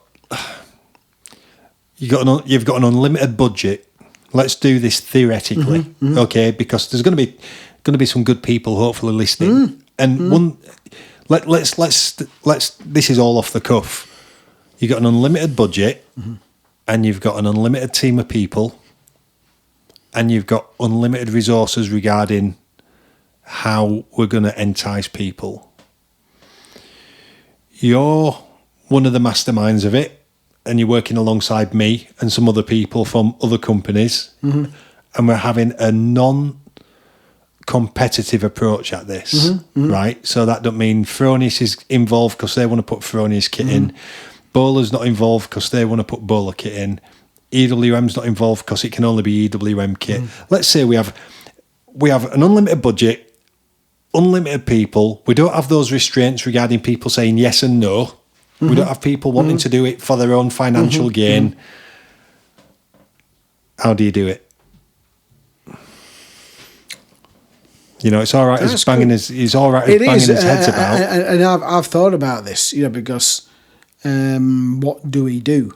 you've got an unlimited budget. Let's do this theoretically, okay? Because there's going to be some good people hopefully listening. Let's this is all off the cuff. You've got an unlimited budget, and you've got an unlimited team of people, and you've got unlimited resources regarding how we're going to entice people. You're one of the masterminds of it, and you're working alongside me and some other people from other companies, and we're having a non-competitive approach at this, right? So that don't mean Fronius is involved because they want to put Fronius kit in. Bowler's not involved because they want to put Bowler kit in. EWM's not involved because it can only be EWM kit. Let's say we have an unlimited budget, unlimited people. We don't have those restraints regarding people saying yes and no. We don't have people wanting to do it for their own financial gain. How do you do it? You know, it's all right as banging his he's all right as banging his heads about. And I've thought about this, you know, because what do we do?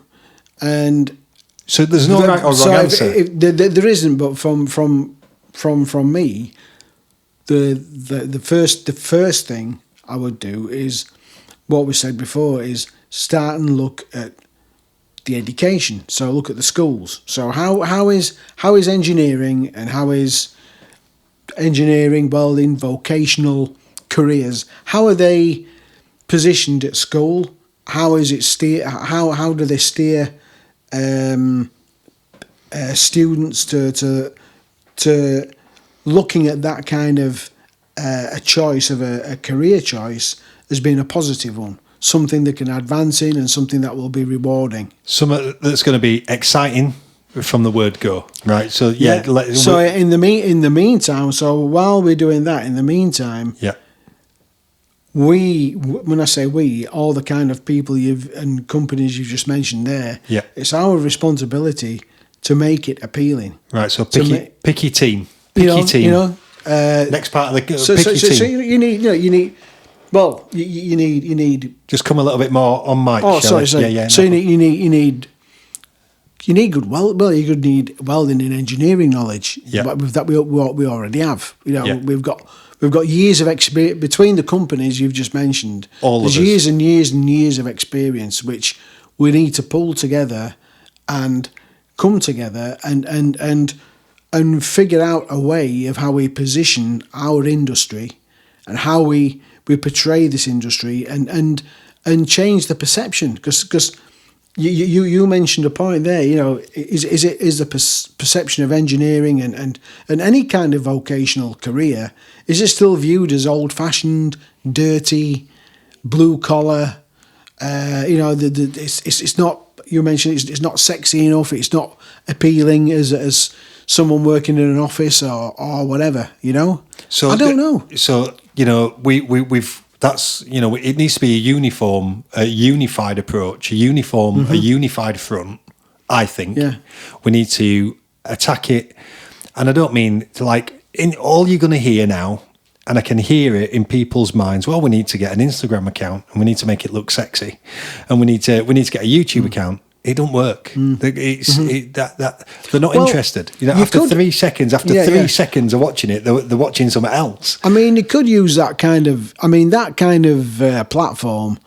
And so there's no right or wrong answer. There isn't, but from me, the first thing I would do is what we said before, is start and look at the education. So look at the schools. So how is engineering and how is engineering, welding, vocational careers, how are they positioned at school? How is it how do they steer students to looking at that kind of a choice of a career choice as being a positive one, something that can advance in and something that will be rewarding. Something that's going to be exciting from the word go, right? So So in the meantime, so while we're doing that, in the meantime, when I say we, all the kind of people and companies you've just mentioned there, it's our responsibility to make it appealing. Right. So picky team. Next part of the team. So you need. Well, you need. Just come a little bit more on mic. Oh, sorry. Yeah. So you need good you need welding and engineering knowledge. Yeah. That we already have. We've got years of experience between the companies you've just mentioned. There's years and years and years of experience which we need to pull together and come together and figure out a way of how we position our industry and how we portray this industry and change the perception, because you mentioned a point there. Is the perception of engineering and any kind of vocational career, is it still viewed as old-fashioned, dirty, blue collar? It's not. You mentioned it's not sexy enough. It's not appealing as someone working in an office or whatever. So I don't know. So we've. That's it needs to be a unified approach, a unified front. I think we need to attack it, and I don't mean in all you're going to hear now, and I can hear it in people's minds. Well, we need to get an Instagram account, and we need to make it look sexy, and we need to get a YouTube account. It don't work. They're not interested. After 3 seconds, seconds of watching it, they're watching something else. I mean, you could use that kind of platform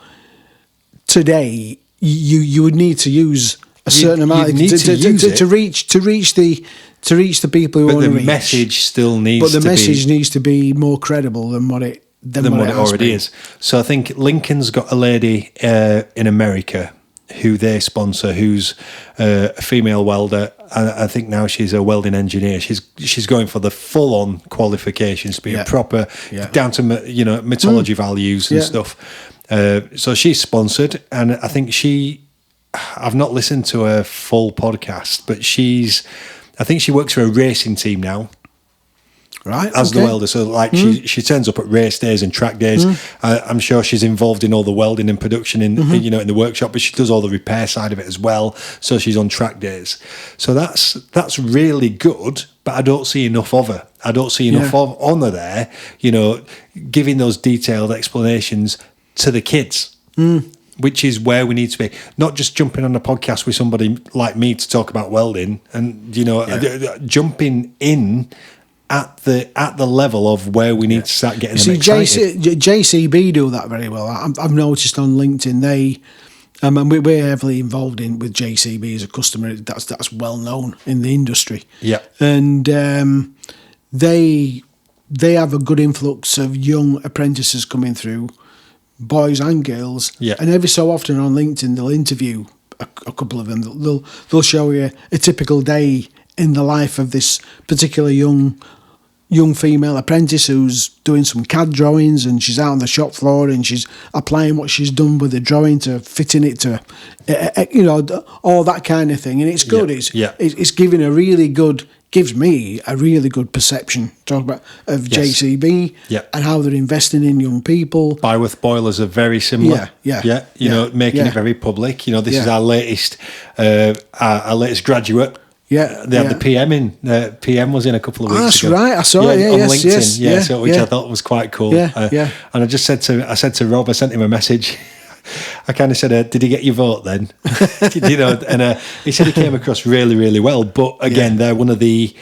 today. You would need to use a certain amount to reach the people who want to reach. But the message still needs. But the message needs to be more credible than what it already is. So I think Lincoln's got a lady in America who they sponsor, who's a female welder. I think now she's a welding engineer. She's going for the full-on qualifications to be a proper, down to metallurgy values and stuff. So she's sponsored, and I think I've not listened to her full podcast, but I think she works for a racing team now. Right, as the welder. So she turns up at race days and track days. I'm sure she's involved in all the welding and production in the workshop, but she does all the repair side of it as well. So she's on track days. So that's really good, but I don't see enough of her. I don't see enough of honour there, giving those detailed explanations to the kids. Which is where we need to be, not just jumping on a podcast with somebody like me to talk about welding, and jumping in at the level of where we need to start getting them excited. JCB do that very well. I've noticed on LinkedIn we're heavily involved with JCB as a customer. That's well known in the industry. Yeah, and they have a good influx of young apprentices coming through, boys and girls. Yeah, and every so often on LinkedIn they'll interview a couple of them. They'll show you a typical day in the life of this particular young female apprentice who's doing some CAD drawings, and she's out on the shop floor and she's applying what she's done with the drawing to fitting it to, all that kind of thing. And it's good. It's gives me a really good perception. Talk about of JCB and how they're investing in young people. Byworth boilers are very similar. Making it very public. This is our latest graduate. Yeah, they had the PM in. PM was in a couple of weeks ago. That's right. I saw it. On LinkedIn. Which I thought was quite cool. And I just said to Rob, I sent him a message. I kind of said, "Did he get your vote then?" And he said he came across really, really well. But again, they're one of the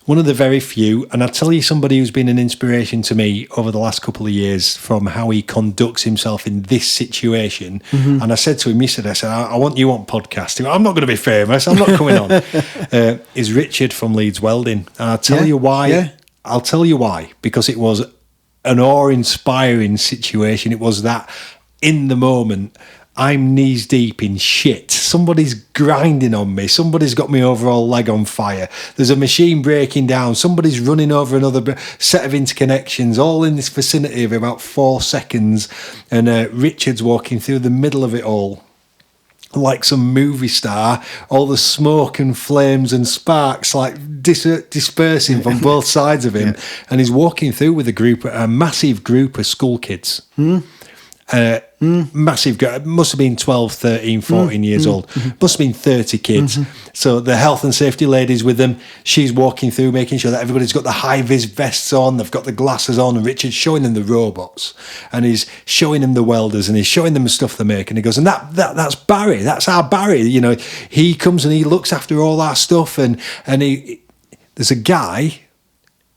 very few. And I'll tell you somebody who's been an inspiration to me over the last couple of years from how he conducts himself in this situation. And I said to him, I want you on podcast. I'm not going to be famous. I'm not coming on. Is Richard from Leeds Welding. And I'll tell you why. Yeah. I'll tell you why. Because it was an awe-inspiring situation. It was that in the moment. I'm knees deep in shit. Somebody's grinding on me. Somebody's got my overall leg on fire. There's a machine breaking down. Somebody's running over another set of interconnections, all in this vicinity of about 4 seconds. And Richard's walking through the middle of it all, like some movie star, all the smoke and flames and sparks like dispersing from both sides of him. And he's walking through with a massive group of school kids. Massive, must have been 12, 13, 14 years old. Must have been 30 kids. So the health and safety lady's with them. She's walking through, making sure that everybody's got the high-vis vests on, they've got the glasses on, and Richard's showing them the robots, and he's showing them the welders, and he's showing them the stuff they make, and he goes, and that's Barry, that's our Barry. You know, he comes and he looks after all our stuff, and there's a guy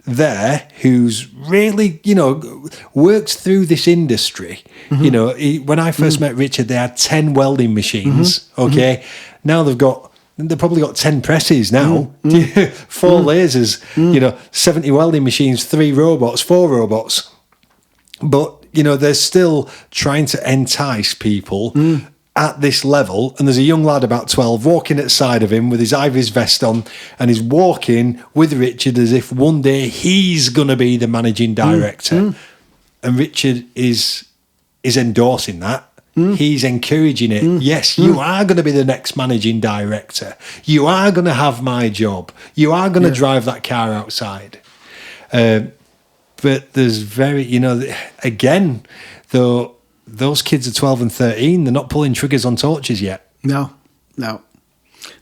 there who's really, you know, works through this industry. You know, when I first met Richard, they had 10 welding machines. Now they've probably got 10 presses now, 4 lasers, you know, 70 welding machines, 3 robots, 4 robots. But, you know, they're still trying to entice people at this level. And there's a young lad about 12 walking at the side of him with his high-vis vest on, and he's walking with Richard as if one day he's going to be the managing director. And Richard is endorsing that. He's encouraging it. Yes, you are going to be the next managing director. You are going to have my job. You are going to drive that car outside. But there's very, you know, again, though, those kids are 12 and 13. They're not pulling triggers on torches yet. No.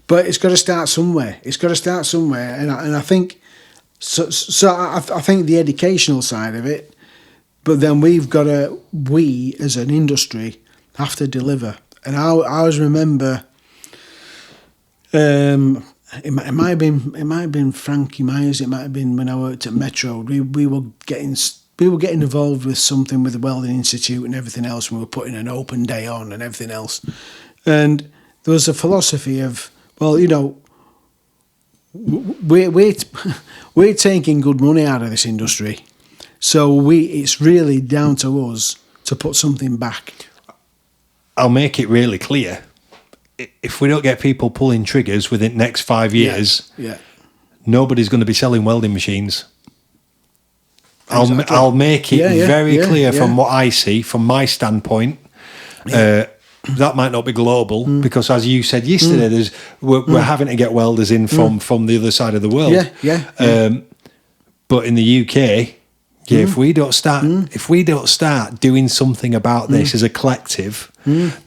But it's got to start somewhere. And I think, so I think the educational side of it, but then we as an industry have to deliver. And I always remember, it might have been Frankie Myers. It might have been when I worked at Metro. We were getting involved with something with the Welding Institute and everything else. We were putting an open day on and everything else. And there was a philosophy of, well, you know, we're taking good money out of this industry. So it's really down to us to put something back. I'll make it really clear. If we don't get people pulling triggers within the next 5 years, nobody's going to be selling welding machines. I'll make it very clear from what I see, from my standpoint. That might not be global because, as you said yesterday, we're having to get welders in from the other side of the world. But in the UK, if we don't start doing something about this as a collective,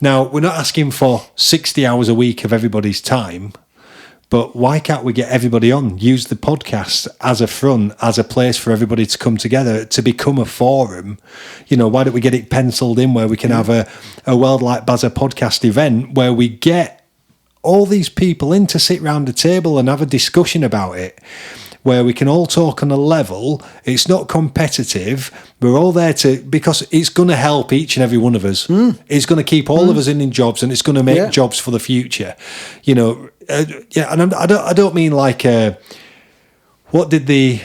now we're not asking for 60 hours a week of everybody's time. But why can't we get everybody on? Use the podcast as a front, as a place for everybody to come together, to become a forum. You know, why don't we get it penciled in where we can have a Weld Like Bazza podcast event where we get all these people in to sit round a table and have a discussion about it, where we can all talk on a level. It's not competitive. We're all there because it's going to help each and every one of us. It's going to keep all of us in jobs, and it's going to make jobs for the future. You know, and I don't mean like what did the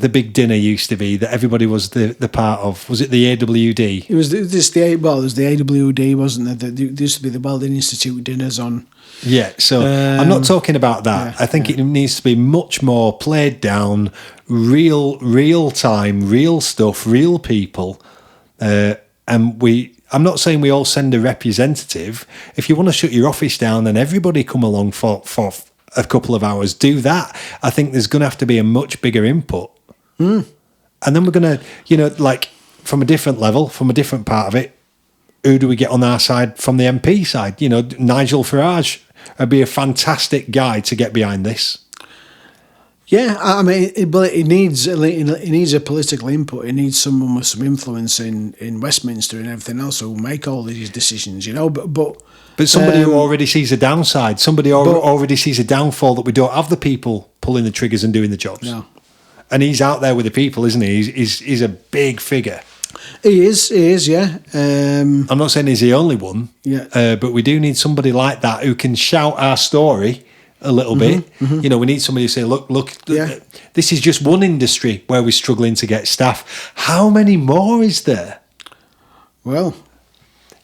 big dinner used to be that everybody was the part of? Was it the AWD? It was there's the AWD, wasn't there? There used to be the Welding Institute dinners on. Yeah, so I'm not talking about that. I think it needs to be much more played down, real time, real stuff, real people. I'm not saying we all send a representative. If you want to shut your office down and everybody come along for a couple of hours, do that. I think there's going to have to be a much bigger input. And then we're going to, you know, like from a different level, from a different part of it, who do we get on our side from the MP side? You know, Nigel Farage would be a fantastic guy to get behind this. Yeah, I mean, it needs a political input. It needs someone with some influence in Westminster and everything else who will make all these decisions, you know. But somebody who already sees a downside, somebody already sees a downfall, that we don't have the people pulling the triggers and doing the jobs. No. And he's out there with the people, isn't he? He's a big figure. He is, yeah. I'm not saying he's the only one, but we do need somebody like that who can shout our story a little bit. You know, we need somebody to say, look, this is just one industry where we're struggling to get staff. How many more is there? Well,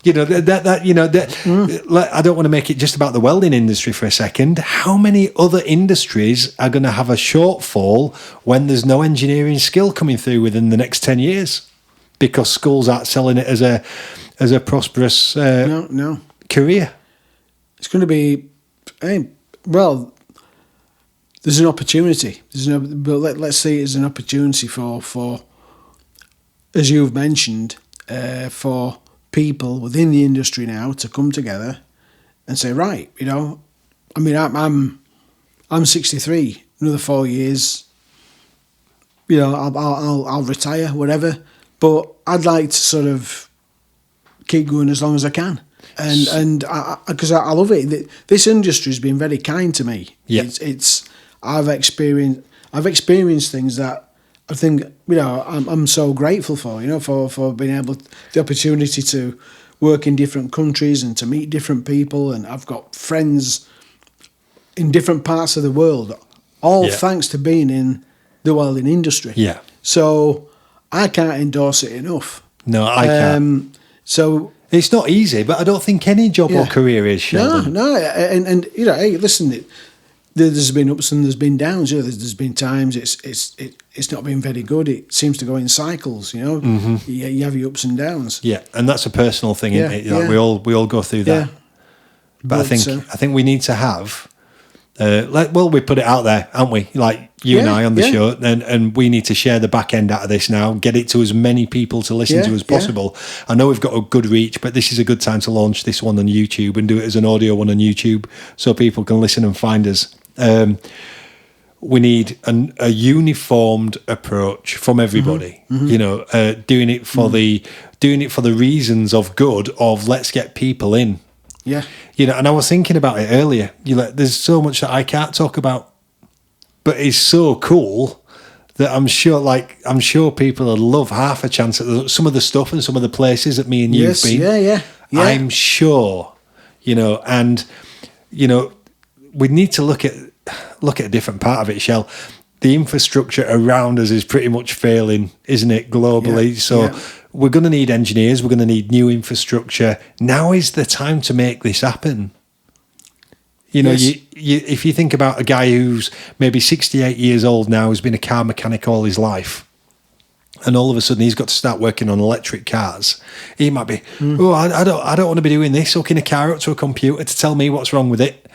You know, I don't want to make it just about the welding industry for a second. How many other industries are going to have a shortfall when there's no engineering skill coming through within the next 10 years? Because schools aren't selling it as a prosperous career. It's going to be, well, there's an opportunity. But let's see it as an opportunity for as you've mentioned, for people within the industry now to come together and say, right, you know, I mean, I'm 63. Another 4 years, you know, I'll retire, whatever. But I'd like to sort of keep going as long as I can, and because I love it. This industry has been very kind to me. Yeah. I've experienced things that I think, you know, I'm so grateful for, you know, for being able the opportunity to work in different countries and to meet different people, and I've got friends in different parts of the world, all thanks to being in the welding industry. Yeah. So I can't endorse it enough. No, I can't. So it's not easy, but I don't think any job or career is, Sheldon. No, and you know, hey, listen, there's been ups and there's been downs. You know, there's been times it's not been very good. It seems to go in cycles. You know, you have your ups and downs. Yeah, and that's a personal thing, isn't it? Like we all go through that. Yeah. But I think we need to have. We put it out there, haven't we? Like you and I on the show, and we need to share the back end out of this now, get it to as many people to listen to as possible. I know we've got a good reach, but this is a good time to launch this one on YouTube and do it as an audio one on YouTube so people can listen and find us. We need a uniformed approach from everybody. You know, doing it for the reasons of good of let's get people in. Yeah. You know, and I was thinking about it earlier. There's so much that I can't talk about, but it's so cool that I'm sure people would love half a chance at some of the stuff and some of the places that me and you've been. Yeah. I'm sure, you know, and you know, we need to look at a different part of it, Shell. The infrastructure around us is pretty much failing, isn't it, globally? We're going to need engineers. We're going to need new infrastructure. Now is the time to make this happen. You know, if you think about a guy who's maybe 68 years old now, who's been a car mechanic all his life, and all of a sudden he's got to start working on electric cars, he might be, I don't want to be doing this, hooking a car up to a computer to tell me what's wrong with it.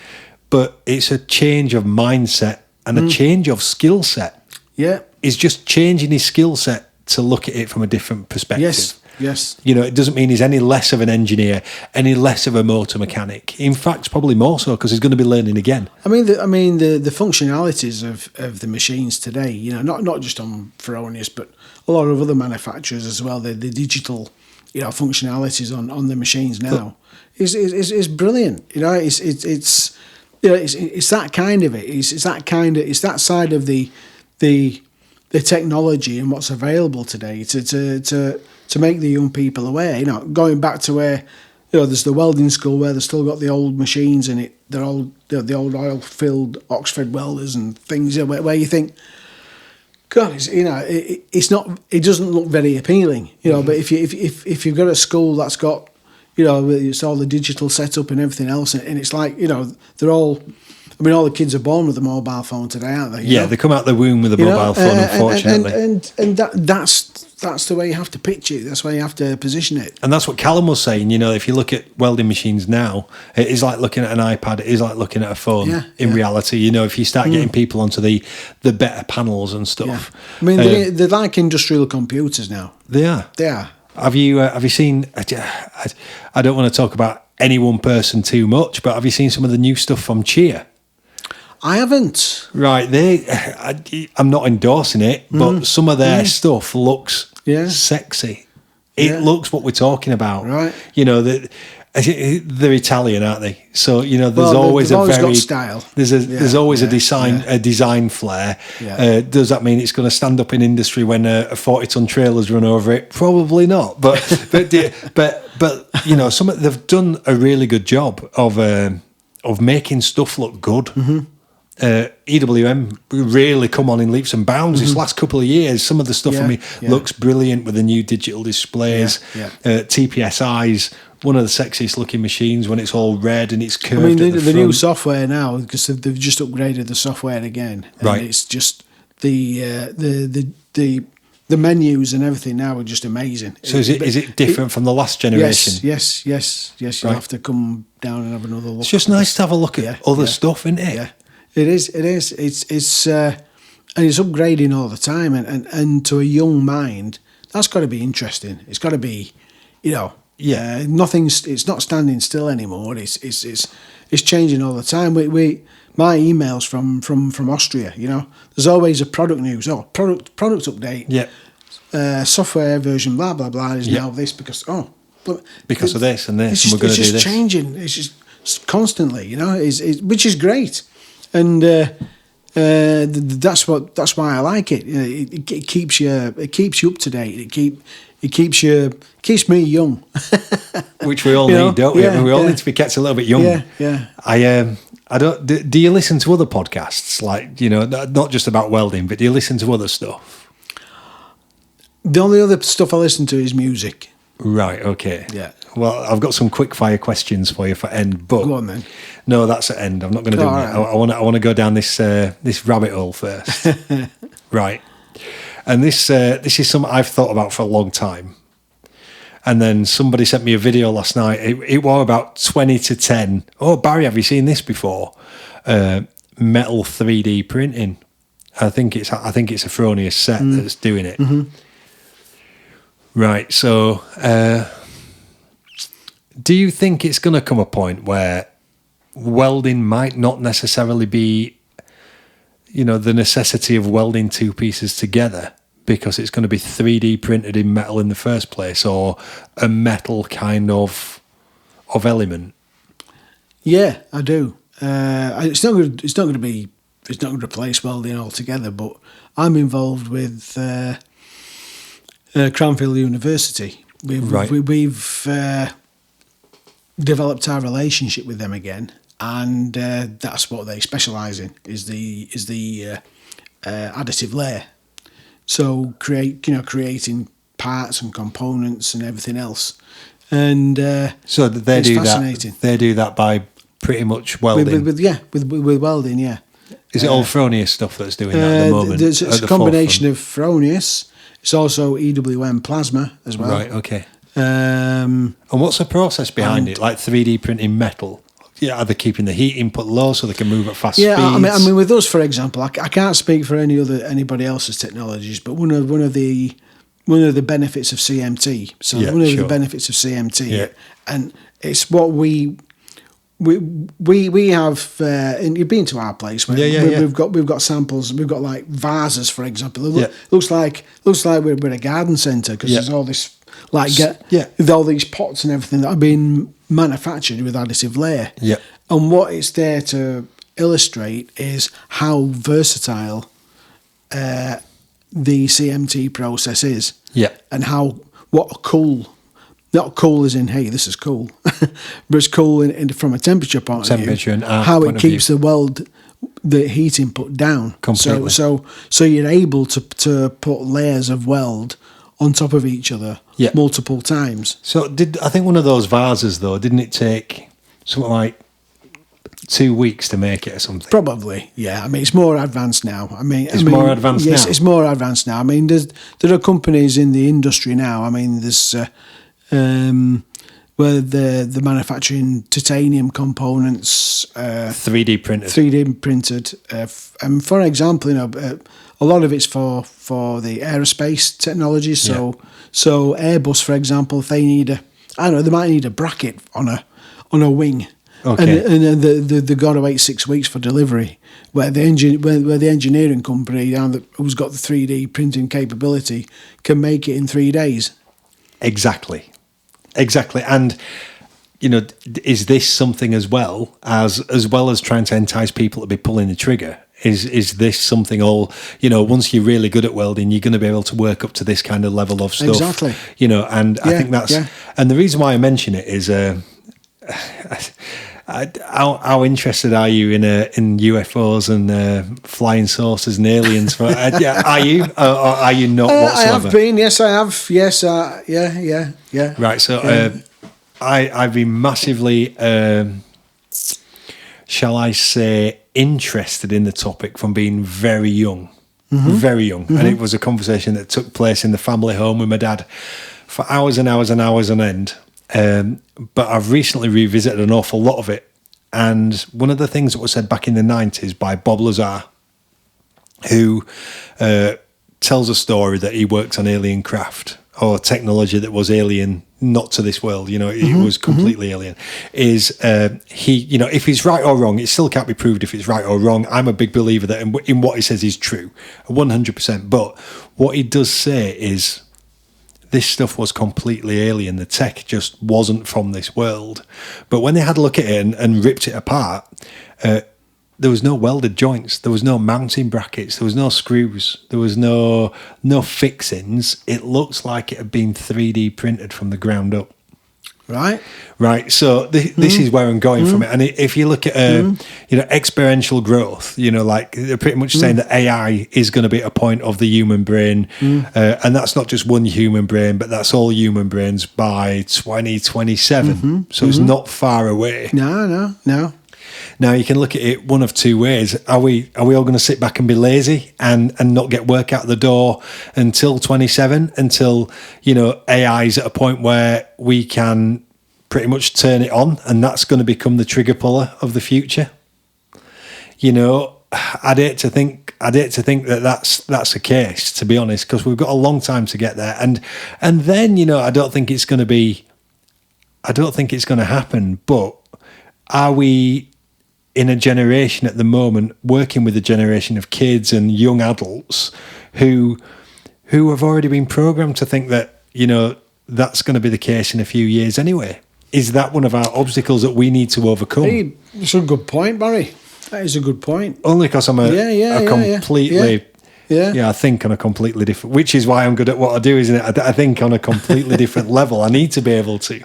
But it's a change of mindset and a change of skill set. Yeah. It's just changing his skill set to look at it from a different perspective. Yes. You know, it doesn't mean he's any less of an engineer, any less of a motor mechanic. In fact, probably more so because he's going to be learning again. I mean, the functionalities of the machines today, you know, not just on Fronius, but a lot of other manufacturers as well. The digital, you know, functionalities on the machines now is brilliant. You know, it's that kind of it. It's that side of the technology and what's available today to make the young people aware. You know, going back to where, you know, there's the welding school where they've still got the old machines in it. They're all the old oil-filled Oxford welders and things, you know, where you think, God, it doesn't look very appealing, you know. But if you've got a school that's got, you know, it's all the digital setup and everything else, and it's like, you know, they're all. I mean, all the kids are born with a mobile phone today, aren't they? They come out the womb with a mobile phone, unfortunately. And that's the way you have to pitch it. That's the way you have to position it. And that's what Callum was saying. You know, if you look at welding machines now, it is like looking at an iPad. It is like looking at a phone. In reality, you know, if you start getting people onto the better panels and stuff. I mean, they're like industrial computers now. They are. They are. Have you seen? I don't want to talk about any one person too much, but have you seen some of the new stuff from Cheer? I haven't. Right, I'm not endorsing it, but some of their stuff looks sexy. It looks what we're talking about. Right. You know, they're Italian, aren't they? So, you know, there's always got style. There's always a design flair. Yeah. Does that mean it's going to stand up in industry when a 40-ton trailer's run over it? Probably not. But you know, they've done a really good job of making stuff look good. Mm-hmm. EWM really come on in leaps and bounds this last couple of years. Some of the stuff for me looks brilliant with the new digital displays. TPSI's one of the sexiest looking machines when it's all red and it's curved. I mean, at the new software now, because they've just upgraded the software again, and right? It's just the menus and everything now are just amazing. So is it different from the last generation? Yes. You'll have to come down and have another look. It's just nice to have a look at other stuff, isn't it? Yeah, it is. It's and it's upgrading all the time, and to a young mind, that's got to be interesting. It's got to be, nothing's. It's not standing still anymore. It's changing all the time. My emails from Austria, there's always a product news. Product update. Yeah. Software version, blah blah blah, is now this because of this and this, and we're going to do this. It's just changing. It's just constantly, which is great, and that's why I like it. It keeps you up to date. It keeps me young, which we all need, don't we? We all need to be kept a little bit young. Yeah. I don't. Do you listen to other podcasts, like not just about welding, but do you listen to other stuff? The only other stuff I listen to is music. Right. Okay. Yeah. Well, I've got some quick fire questions for you for end. But go on then. No, that's at end. I'm not going to do that. Right. I want to go down this rabbit hole first. Right. And this is something I've thought about for a long time. And then somebody sent me a video last night. It was about 20 to 10. Oh, Barry, have you seen this before? Metal 3D printing. I think it's a Fronius set that's doing it. Mm-hmm. Right. So, do you think it's going to come a point where welding might not necessarily be, the necessity of welding two pieces together because it's going to be 3D printed in metal in the first place, or a metal kind of element? Yeah, I do. It's not going to replace welding altogether, but I'm involved with Cranfield University. We've developed our relationship with them again, and that's what they specialise in is the additive layer. So creating parts and components and everything else, and so they do that. They do that by pretty much welding. With welding, yeah. Is it all Fronius stuff that's doing that at the moment? It's a combination of Fronius. It's also EWM plasma as well. Right, okay. And what's the process behind it? Like 3D printing metal? Yeah, are they keeping the heat input low so they can move at fast speeds? I mean, with us, for example, I can't speak for anybody else's technologies, but one of the benefits of CMT. So the benefits of CMT, and it's what we have. And you've been to our place. We've got samples. We've got like vases, for example. Looks like we're a garden centre because there's all this with all these pots and everything that have been manufactured with additive layer. Yeah. And what it's there to illustrate is how versatile the CMT process is. Yeah. And not cool as in, hey, this is cool, but it's cool from a temperature point of view. And how it keeps the heat input down. Completely. So you're able to put layers of weld on top of each other multiple times. So I think one of those vases, though, didn't it take something like 2 weeks to make it or something? Probably, yeah. I mean, it's more advanced now. It's more advanced now? Yes, it's more advanced now. I mean, there are companies in the industry now. I mean, there's where they're manufacturing titanium components. 3D printed. 3D printed. And for example, a lot of it's for the aerospace technology. So Airbus, for example, if they need they might need a bracket on a wing. Okay. And they've got to wait 6 weeks for delivery. Where the engineering company who's got the 3D printing capability can make it in 3 days. Exactly. And is this something as well as trying to entice people to be pulling the trigger? Is this something once you're really good at welding, you're going to be able to work up to this kind of level of stuff. Exactly. And I think that's and the reason why I mention it is how interested are you in UFOs and flying saucers and aliens? Are you or are you not whatsoever? I have been. Yes, I have. Yes, yeah. Right. So I've been massively, shall I say, interested in the topic from being very young. Very young. And it was a conversation that took place in the family home with my dad for hours and hours and hours on end. But I've recently revisited an awful lot of it. And one of the things that was said back in the 90s by Bob Lazar, who tells a story that he worked on alien craft or technology that was alien, not to this world, it was completely alien, is he, if he's right or wrong, it still can't be proved if it's right or wrong. I'm a big believer that in what he says is true, 100%. But what he does say is this stuff was completely alien. The tech just wasn't from this world. But when they had a look at it and ripped it apart, there was no welded joints. There was no mounting brackets. There was no screws. There was no fixings. It looks like it had been 3D printed from the ground up. Right. So this is where I'm going from it. And if you look at exponential growth, like they're pretty much saying that AI is going to be at a point of the human brain, and that's not just one human brain, but that's all human brains by 2027. So it's not far away. No. Now you can look at it one of two ways. Are we all going to sit back and be lazy and not get work out the door until 27, until AI's at a point where we can pretty much turn it on, and that's going to become the trigger puller of the future? I'd hate to think that that's the case, to be honest, because we've got a long time to get there, and then I don't think it's going to happen. But are we in a generation at the moment working with a generation of kids and young adults who have already been programmed to think that that's going to be the case in a few years anyway? Is that one of our obstacles that we need to overcome? Hey, it's a good point, Barry. That is a good point. Only because I'm completely I think on a completely different, which is why I'm good at what I do, isn't it? I think on a completely different level. I need to be able to,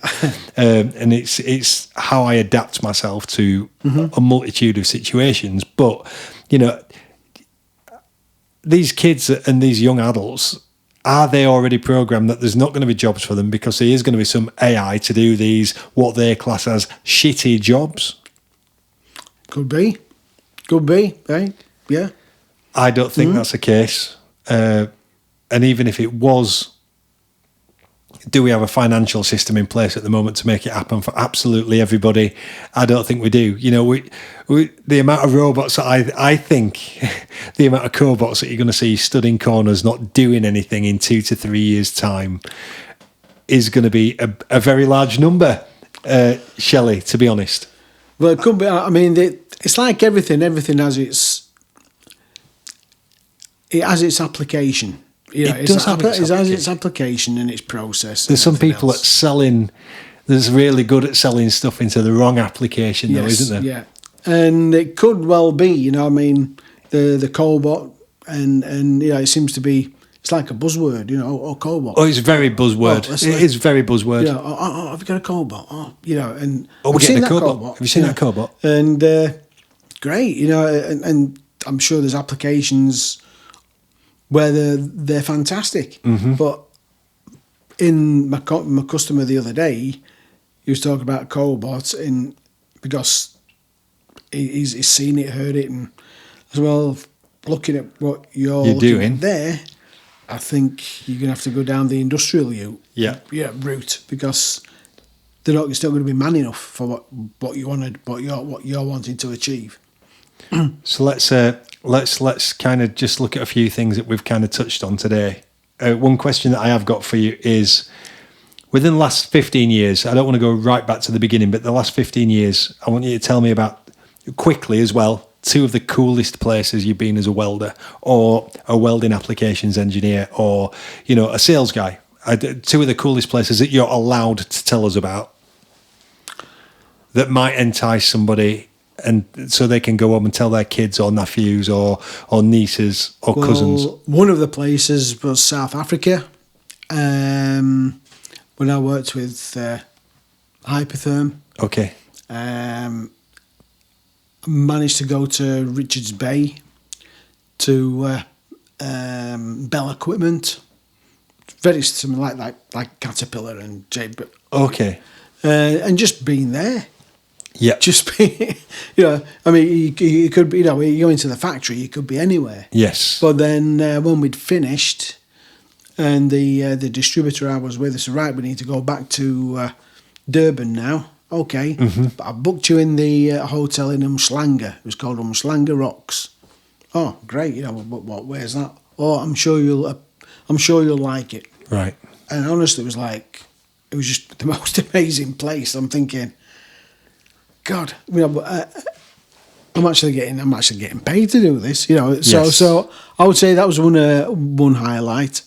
and it's how I adapt myself to a multitude of situations. But these kids and these young adults, are they already programmed that there's not going to be jobs for them because there is going to be some AI to do these what they class as shitty jobs? Could be, right? Yeah. I don't think that's the case. And even if it was, do we have a financial system in place at the moment to make it happen for absolutely everybody? I don't think we do. We the amount of robots that I think, the amount of cobots that you're going to see stood in corners not doing anything in 2 to 3 years' time is going to be a very large number, Shelley, to be honest. Well, it could be. I mean, it's like everything. Everything has its application. It has its application and its process. There's some people that's really good at selling stuff into the wrong application, though, isn't there? Yeah, and it could well be. The cobot, and it seems to be. It's like a buzzword, or cobot. Oh, it's very buzzword. It is very buzzword. Yeah. Have you got a cobot? And we're getting a cobot. Have you seen that cobot? And great, and I'm sure there's applications where they're fantastic. But in my customer the other day, he was talking about cobots, because he's seen it, heard it, and as well, looking at what you're doing at there, I think you're going to have to go down the industrial route, because they're not still going to be man enough for what you wanted, what you're wanting to achieve. So let's kind of just look at a few things that we've kind of touched on today. One question that I have got for you is, within the last 15 years, I don't want to go right back to the beginning, but the last 15 years, I want you to tell me about, quickly as well, 2 of the coolest places you've been as a welder, or a welding applications engineer, or a sales guy. 2 of the coolest places that you're allowed to tell us about that might entice somebody, and so they can go home and tell their kids or nephews or nieces or cousins. One of the places was South Africa, when I worked with Hypertherm. Okay. Managed to go to Richards Bay, to Bell Equipment, very similar, like Caterpillar and J. Okay. and just being there. Yeah. Just be, I mean, you could be, you go into the factory, you could be anywhere. Yes. But then when we'd finished, and the distributor I was with said, right, we need to go back to Durban now. Okay, but I booked you in the hotel in Umhlanga. It was called Umhlanga Rocks. Oh, great! What? Where's that? Oh, I'm sure you'll like it. Right. And honestly, it was just the most amazing place. I'm thinking, God, I'm actually getting paid to do this. So I would say that was one highlight.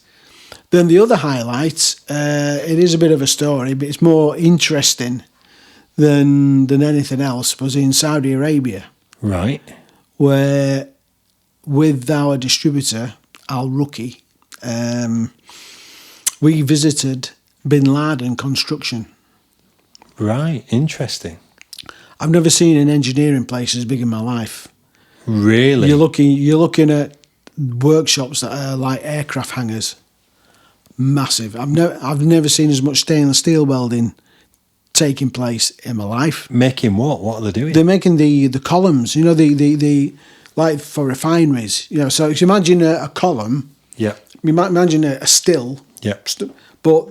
Then the other highlight, it is a bit of a story, but it's more interesting than anything else, was in Saudi Arabia. Right. Where, with our distributor, Al Ruki, we visited Bin Laden construction. Right, interesting. I've never seen an engineering place as big in my life. Really? You're looking at workshops that are like aircraft hangars. Massive. I've never seen as much stainless steel welding taking place in my life. Making what? What are they doing? They're making the columns, the like for refineries. So if you imagine a column, yeah. You might imagine a still, yeah. But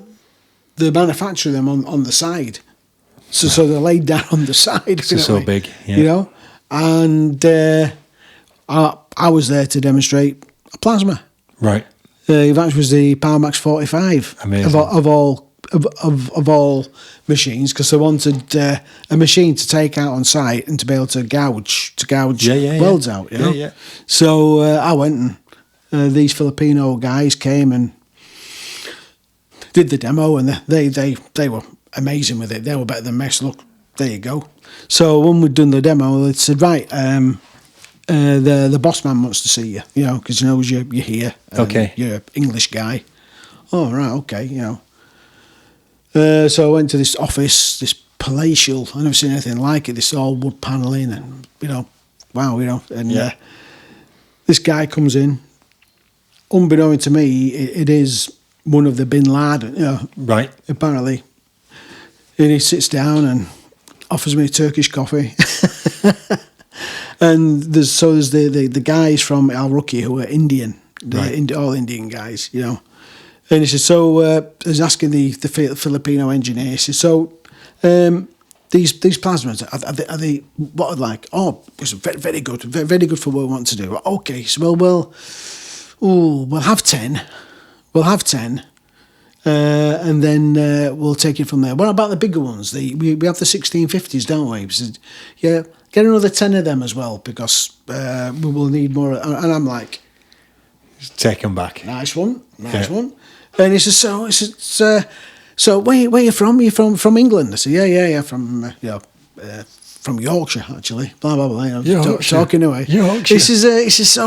they manufacture them on the side. So they're laid down on the side. So big, yeah. And I was there to demonstrate a plasma. Right. That was the PowerMax 45. Amazing. Of all machines, because they wanted a machine to take out on site and to be able to gouge welds out. Yeah. So I went, and these Filipino guys came and did the demo, and they were amazing with it. They were better than me. So look, there you go. So when we'd done the demo, they said, right, the boss man wants to see you, because he knows you're here. Okay. You're an English guy. Oh, right, okay, So I went to this office, this palatial, I've never seen anything like it, this all wood panelling and, wow, and this guy comes in. Unbeknown to me, it is one of the Bin Laden, Right. Apparently. And he sits down and offers me Turkish coffee. And there's the guys from Al Ruki who are Indian, all Indian guys, And he said, I was asking the Filipino engineer, he said, these plasmas, are they what are they like? Oh, it's very good, very good for what we want to do. Okay, so we'll have 10. We'll have 10. And then we'll take it from there. What about the bigger ones? We have the 1650s, don't we? He said, yeah, get another 10 of them as well, because we will need more. And I'm like, take them back. Nice one. And he says, so where you from? You're from England? I said, yeah, from Yorkshire, actually. Blah blah blah. Talking away. Yorkshire. He says,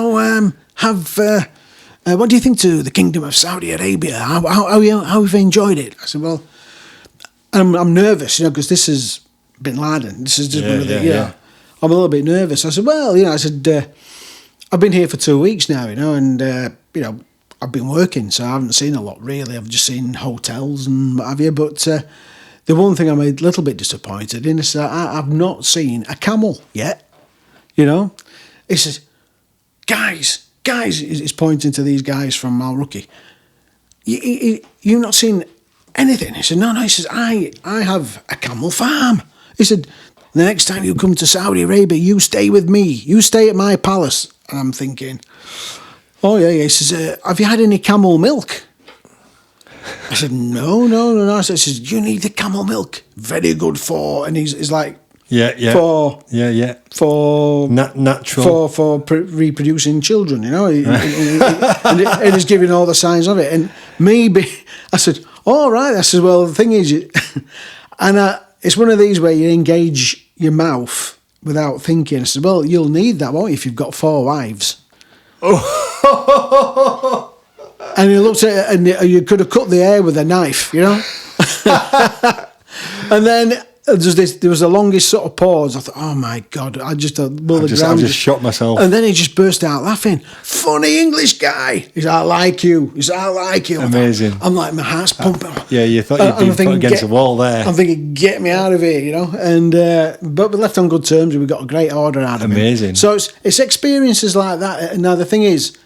what do you think to the Kingdom of Saudi Arabia? How have you enjoyed it? I said, well, I'm nervous, because this is Bin Laden. This is just one of the, I'm a little bit nervous. I said, well, I've been here for 2 weeks now, and I've been working, so I haven't seen a lot really. I've just seen hotels and what have you. But the one thing I'm a little bit disappointed in is that I've not seen a camel yet. He says, guys, he's pointing to these guys from Al Ruki. You've not seen anything? He said, no. He says, I have a camel farm. He said, the next time you come to Saudi Arabia, you stay with me. You stay at my palace. And I'm thinking, oh, yeah. He says, have you had any camel milk? I said, no. I said, you need the camel milk. Very good for, and he's like, For natural. For reproducing children, and he's giving all the signs of it. And maybe, I said, all right. I said, well, the thing is, and it's one of these where you engage your mouth without thinking. I said, well, you'll need that, won't you, if you've got 4 wives? And he looked at it, and you could have cut the hair with a knife, And then there was the longest sort of pause. I thought, oh my God, I just I just shot myself. And then he just burst out laughing. Funny English guy. He's like, I like you. He's like, I like you. Amazing. I'm like, my heart's pumping. Yeah, you thought you'd been put against the wall there. I'm thinking, get me out of here, you know. And but we left on good terms. We got a great order out of him. Amazing. So it's experiences like that. Now the thing is,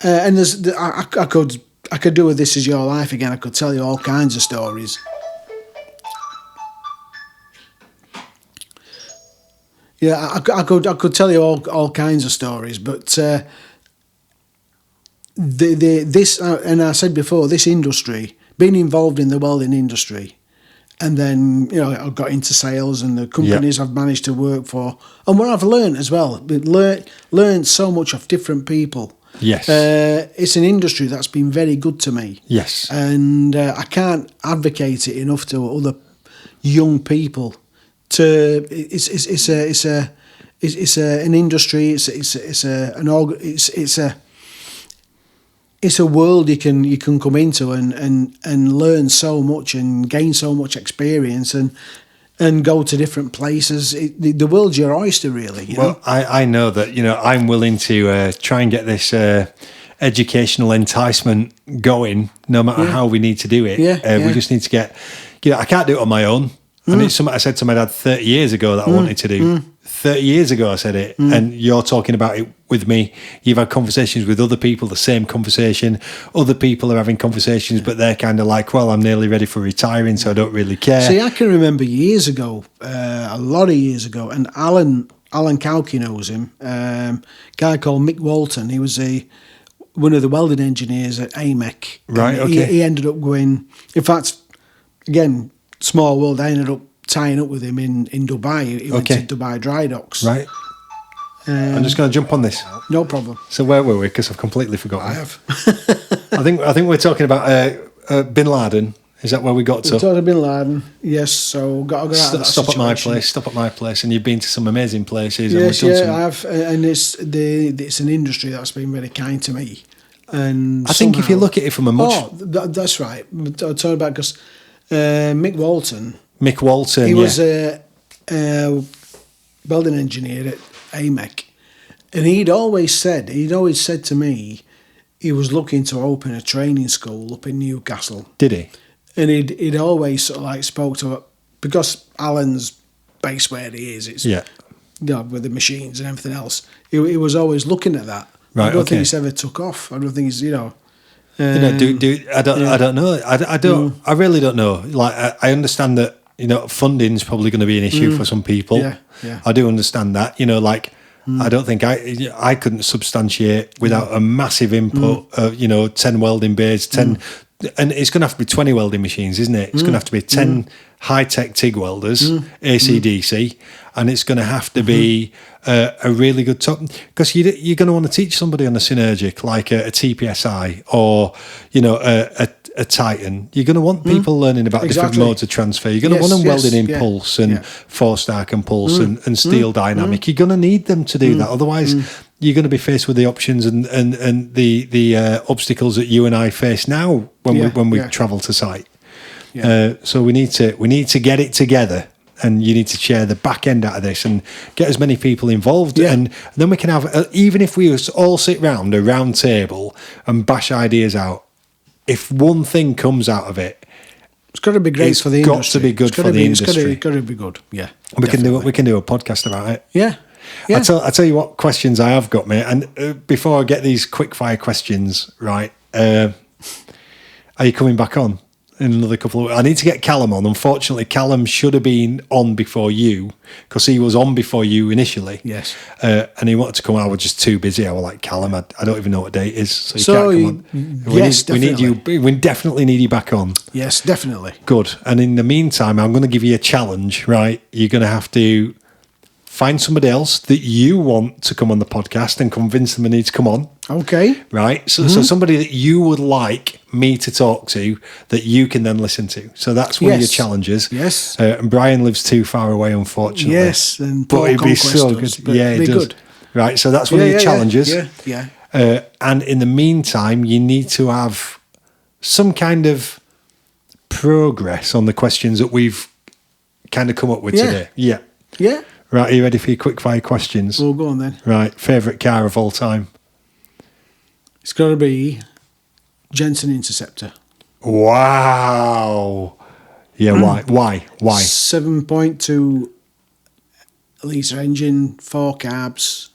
and I could do with This Is Your Life again. I could tell you all kinds of stories. Yeah, I could tell you all kinds of stories, but this and I said before, this industry, being involved in the welding industry, and then I got into sales and the companies I've managed to work for, and what I've learned as well, learned so much of different people. Yes, it's an industry that's been very good to me. Yes, and I can't advocate it enough to other young people. An industry. It's a world you can come into and learn so much and gain so much experience and go to different places. The world's your oyster, really. You know? I know that I'm willing to try and get this educational enticement going, no matter how we need to do it. We just need to get. I can't do it on my own. And it's something I said to my dad 30 years ago that I wanted to do. 30 years ago I said it, and you're talking about it with me. You've had conversations with other people, the same conversation. Other people are having conversations, but they're kind of like, well, I'm nearly ready for retiring, so I don't really care. See, I can remember years ago, a lot of years ago, and Alan Cowkey knows him, a guy called Mick Walton. He was one of the welding engineers at AMEC. Right, okay. He ended up going, in fact, again, small world, I ended up tying up with him in Dubai. He went to Dubai Dry Docks. Right. I'm just going to jump on this. No problem. So where were we? Because I've completely forgotten. I have. I think we're talking about Bin Laden. Is that where we got to? We talked to Bin Laden. Yes. So got to go out of that Stop situation. Stop at my place, and you've been to some amazing places. Yes, I have, and it's an industry that's been very kind to me. And I think if you look at it from a much, that's right. I'm talking about because Mick Walton. He was a welding engineer at AMEC, and he'd always said to me he was looking to open a training school up in Newcastle. Did he? And he'd always sort of like spoke to it because Alan's based where he is. It's with the machines and everything else. He was always looking at that. Right, I don't think it's ever took off. I don't think it's I don't know. I really don't know. Like I understand that funding's probably going to be an issue for some people. Yeah. I do understand that. I don't think I couldn't substantiate without a massive input of 10 welding bays, 10, and it's going to have to be 20 welding machines, isn't it? It's going to have to be 10 high-tech TIG welders, AC/DC, and it's going to have to be a really good top, because you're going to want to teach somebody on a Synergic like a TPSI or a Titan. You're going to want people learning about different modes of transfer. You're going to want them welding in pulse and four-star and pulse and steel dynamic. You're going to need them to do that. Otherwise, you're going to be faced with the options and the obstacles that you and I face now when we travel to site. So we need to get it together, and you need to share the back end out of this and get as many people involved. And then we can have, even if we all sit round a round table and bash ideas out, if one thing comes out of it, it's got to be great for the industry. It's got to be good for the industry. It's got to be good. Yeah, we can do a podcast about it. Yeah. I tell you what questions I have got, mate. And before I get these quick fire questions, right? Are you coming back on in another couple of? I need to get Callum on. Unfortunately, Callum should have been on before you, because he was on before you initially. Yes. And he wanted to come. I was just too busy. I was like, Callum, I don't even know what day it is, so you can't come on. Yes, we need you. We definitely need you back on. Yes, definitely. Good. And in the meantime, I'm going to give you a challenge. Right? You're going to have to find somebody else that you want to come on the podcast and convince them they need to come on. Okay. Right? So somebody that you would like me to talk to that you can then listen to. So that's one of your challenges. Yes. And Brian lives too far away, unfortunately. Yes. And but it'd be so good. Yeah, it does. Good. Right. So that's one of your challenges. Yeah. And in the meantime, you need to have some kind of progress on the questions that we've kind of come up with Yeah. today. Yeah. Yeah. Right, are you ready for your quick fire questions? Well, go on then. Right, favourite car of all time? It's got to be Jensen Interceptor. Wow. Yeah, why? 7.2 litre engine, 4 carbs.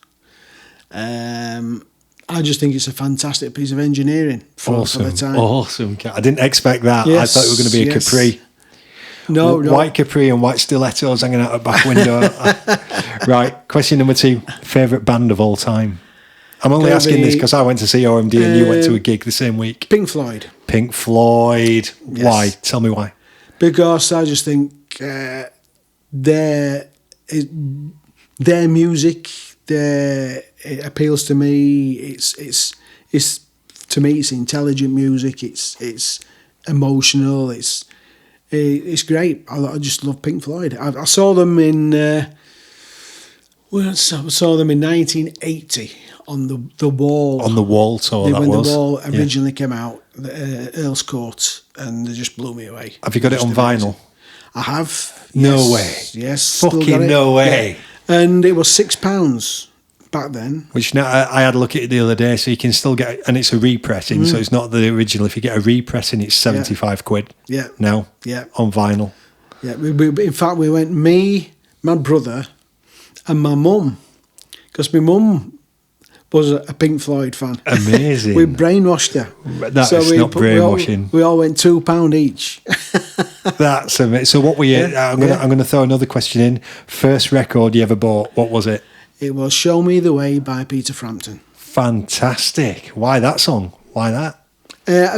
I just think it's a fantastic piece of engineering for the time. Awesome. I didn't expect that. Yes, I thought it was going to be a Capri. No. White Capri and white stilettos hanging out the back window. Right, question number 2. Favourite band of all time? I'm only asking this because I went to see OMD and you went to a gig the same week. Pink Floyd. Pink Floyd. Yes. Why? Tell me why. Because I just think their music, it appeals to me. It's to me, it's intelligent music. It's emotional. It's great. I just love Pink Floyd. I saw them in I saw them in 1980 on the Wall. On the Wall tour, when the Wall originally came out, the Earl's Court, and they just blew me away. Have you got it on vinyl? I have. No yes, way. Yes. Still got Fucking it. no way. Yeah. And it was £6 back then. Which now I had a look at it the other day, so you can still get, and it's a repressing, so it's not the original. If you get a repressing, it's 75 quid. Yeah. Now. Yeah. On vinyl. Yeah. In fact, we went, me, my brother, and my mum, because my mum was a Pink Floyd fan. Amazing. We brainwashed her. That is not brainwashing. We all went £2 each. That's amazing. So what were you? I'm gonna throw another question in. First record you ever bought? What was it? It was "Show Me the Way" by Peter Frampton. Fantastic. Why that song? Why that?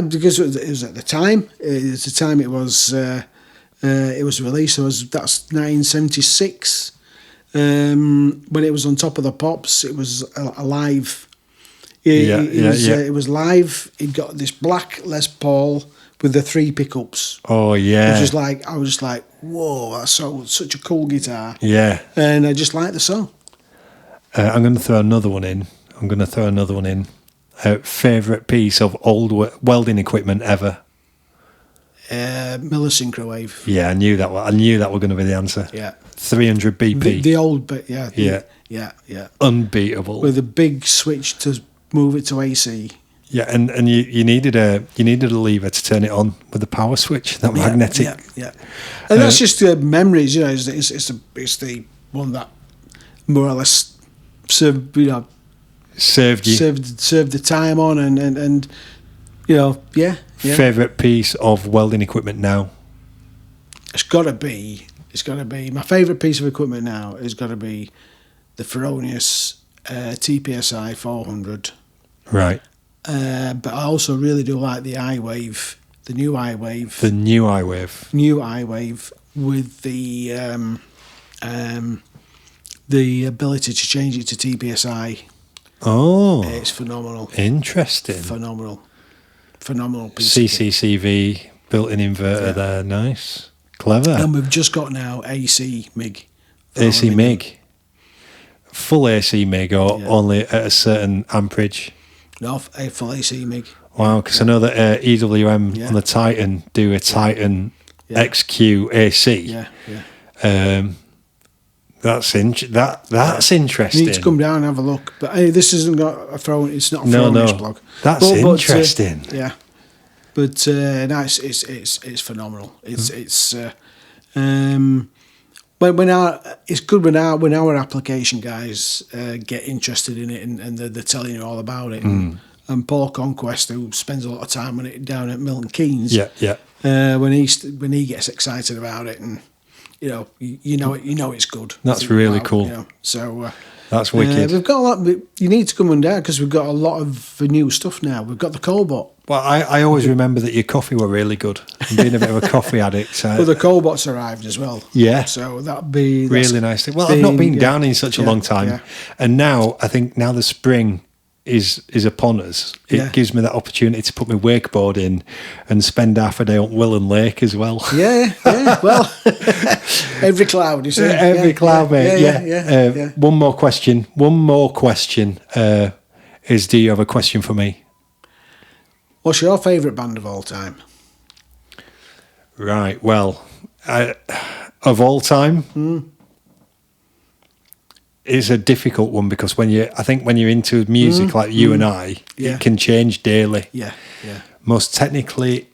Because it was at the time. It was released. That's 1976. When it was on Top of the Pops, it was a live. It was live. It got this black Les Paul with the 3 pickups. Oh yeah. I was just like, whoa, that's such a cool guitar. Yeah. And I just liked the song. I'm going to throw another one in. Favourite piece of old welding equipment ever? Miller Syncrowave. Yeah, I knew that were going to be the answer. Yeah. 300 BP. The old bit, yeah. Yeah. Yeah. Unbeatable. With a big switch to move it to AC. Yeah, and you needed a lever to turn it on with the power switch, that magnetic. Yeah. And that's just memories, you know. It's the one that more or less served you. Served the time on and you know, yeah. Favourite piece of welding equipment now? It's got to be my favourite piece of equipment now. Has got to be the Feronius TPSI 400. Right. But I also really do like the iWave, the new iWave. The new iWave. New iWave with the ability to change it to TPSI. Oh. It's phenomenal. Interesting. Phenomenal piece. CCCV, built-in inverter there. Nice. Clever. And we've just got now AC MIG. AC MIG. Full AC MIG or only at a certain amperage? No, a full AC MIG. Wow, because I know that EWM on the Titan do a Titan XQ AC. Yeah. That's interesting. You need to come down and have a look. But this isn't got a phone. It's not a Feronius blog. That's interesting. Yeah. But no, it's phenomenal. It's it's good when our application guys get interested in it and they're telling you all about it. And Paul Conquest, who spends a lot of time on it down at Milton Keynes, when he gets excited about it, and you know it's good. That's really cool. You know, so that's wicked. We've got a lot. You need to come on down because we've got a lot of new stuff now. We've got the Cobot. Well, I always remember that your coffee were really good. And being a bit of a coffee addict. Well, the Cobot's arrived as well. Yeah. So that'd be really nice. Well, I've not been down in such a long time, and now I think now the spring is upon us. It gives me that opportunity to put my wakeboard in and spend half a day on Willen Lake as well. Yeah. Well, every cloud, you see. Every cloud, mate. Yeah. One more question. Is do you have a question for me? What's your favourite band of all time? Right. Well, of all time. It's a difficult one because when you're into music like you and I, it can change daily. Yeah. Most technically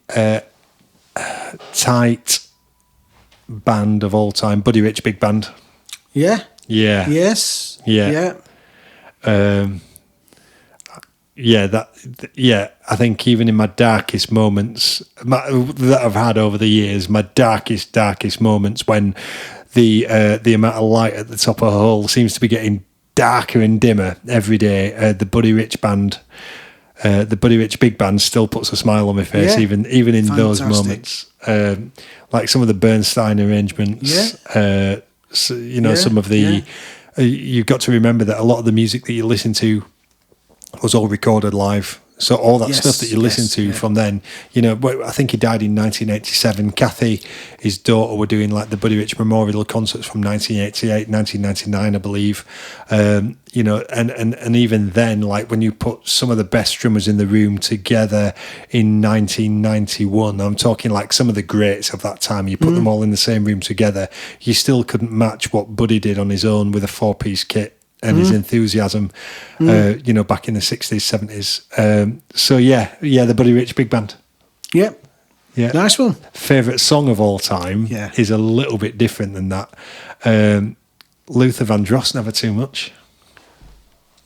tight band of all time, Buddy Rich Big Band. Yeah. Yeah. Yes. Yeah. I think even in my darkest moments that I've had over the years, my darkest moments when the amount of light at the top of a hole seems to be getting darker and dimmer every day. The Buddy Rich Band, the Buddy Rich Big Band still puts a smile on my face, even in those moments. Like some of the Bernstein arrangements, some of the. You've got to remember that a lot of the music that you listen to was all recorded live. So all that stuff that you listen to from then, I think he died in 1987. Kathy, his daughter, were doing like the Buddy Rich Memorial concerts from 1988, 1999, I believe. And even then, like when you put some of the best drummers in the room together in 1991, I'm talking like some of the greats of that time, you put them all in the same room together, you still couldn't match what Buddy did on his own with a 4-piece kit. And his enthusiasm, back in the 60s, 70s. The Buddy Rich Big Band. Yep. Yeah. Nice one. Favourite song of all time is a little bit different than that. Luther Vandross, Never Too Much.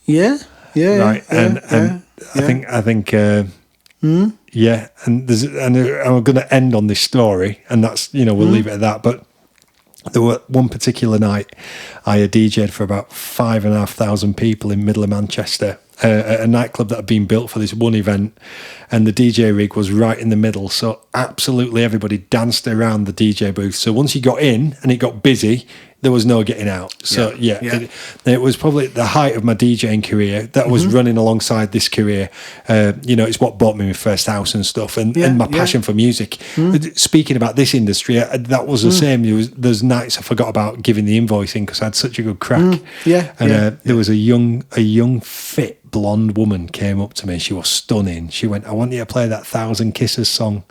Yeah. Right. I think and I'm going to end on this story, and that's, we'll leave it at that. But there were one particular night I had DJ'd for about 5,500 people in middle of Manchester, at a nightclub that had been built for this one event, and the DJ rig was right in the middle, so absolutely everybody danced around the DJ booth. So once you got in and it got busy, there was no getting out. So it was probably the height of my DJing career that was running alongside this career. It's what bought me my first house and stuff, and my passion for music. Speaking about this industry, that was the same. There's nights I forgot about giving the invoicing because I had such a good crack. There was a young fit blonde woman came up to me. She was stunning. She went, "I want you to play that 1,000 Kisses song."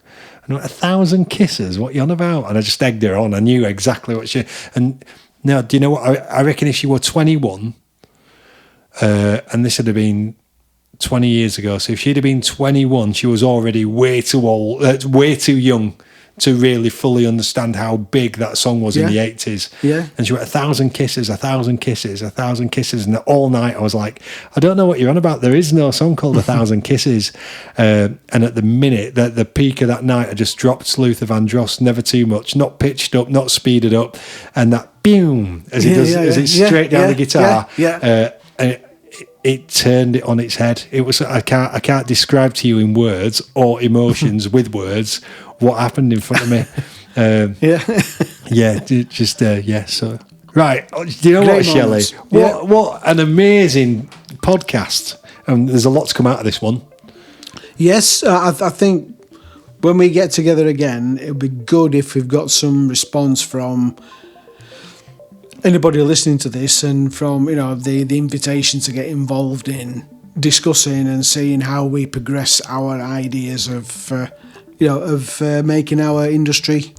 And I went, 1,000 Kisses? What are you on about? And I just egged her on. I knew exactly what she... And now, do you know what? I reckon if she were 21, and this would have been 20 years ago, so if she'd have been 21, she was already way too old, way too young to really fully understand how big that song was in the 80s. Yeah. And she went, 1,000 Kisses, 1,000 Kisses, 1,000 Kisses. And all night I was like, I don't know what you're on about. There is no song called 1,000 Kisses. And at the minute, the peak of that night, I just dropped Luther Vandross, Never Too Much, not pitched up, not speeded up. And that boom, as it does, as it's straight down the guitar. And it turned it on its head. It was, I can't describe to you in words or emotions with words what happened in front of me. So right. Do you know Great what, Shelley? What an amazing podcast. And there's a lot to come out of this one. Yes, I think when we get together again, it would be good if we've got some response from anybody listening to this, and from the invitation to get involved in discussing and seeing how we progress our ideas of making our industry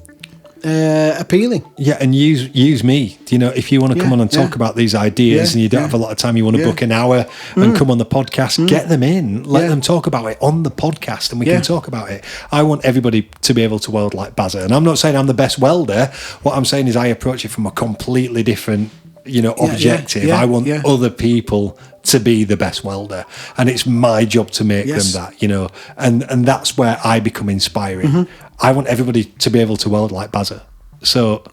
appealing. Yeah, and use me. If you want to come on and talk about these ideas, and you don't have a lot of time, you want to book an hour and come on the podcast, get them in, let them talk about it on the podcast, and we can talk about it. I want everybody to be able to weld like Bazza, and I'm not saying I'm the best welder. What I'm saying is I approach it from a completely different objective. I want other people to be the best welder, and it's my job to make them that, and that's where I become inspiring. I want everybody to be able to weld like Bazza. So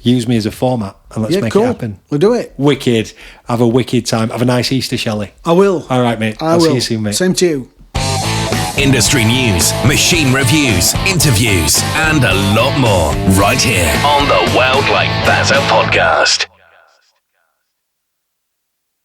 use me as a format, and let's make it happen. We'll do it. Wicked. Have a wicked time. Have a nice Easter, Shelley. I will. All right, mate. I'll see you soon, mate. Same to you. Industry news, machine reviews, interviews, and a lot more right here on the Weld Like Bazza podcast.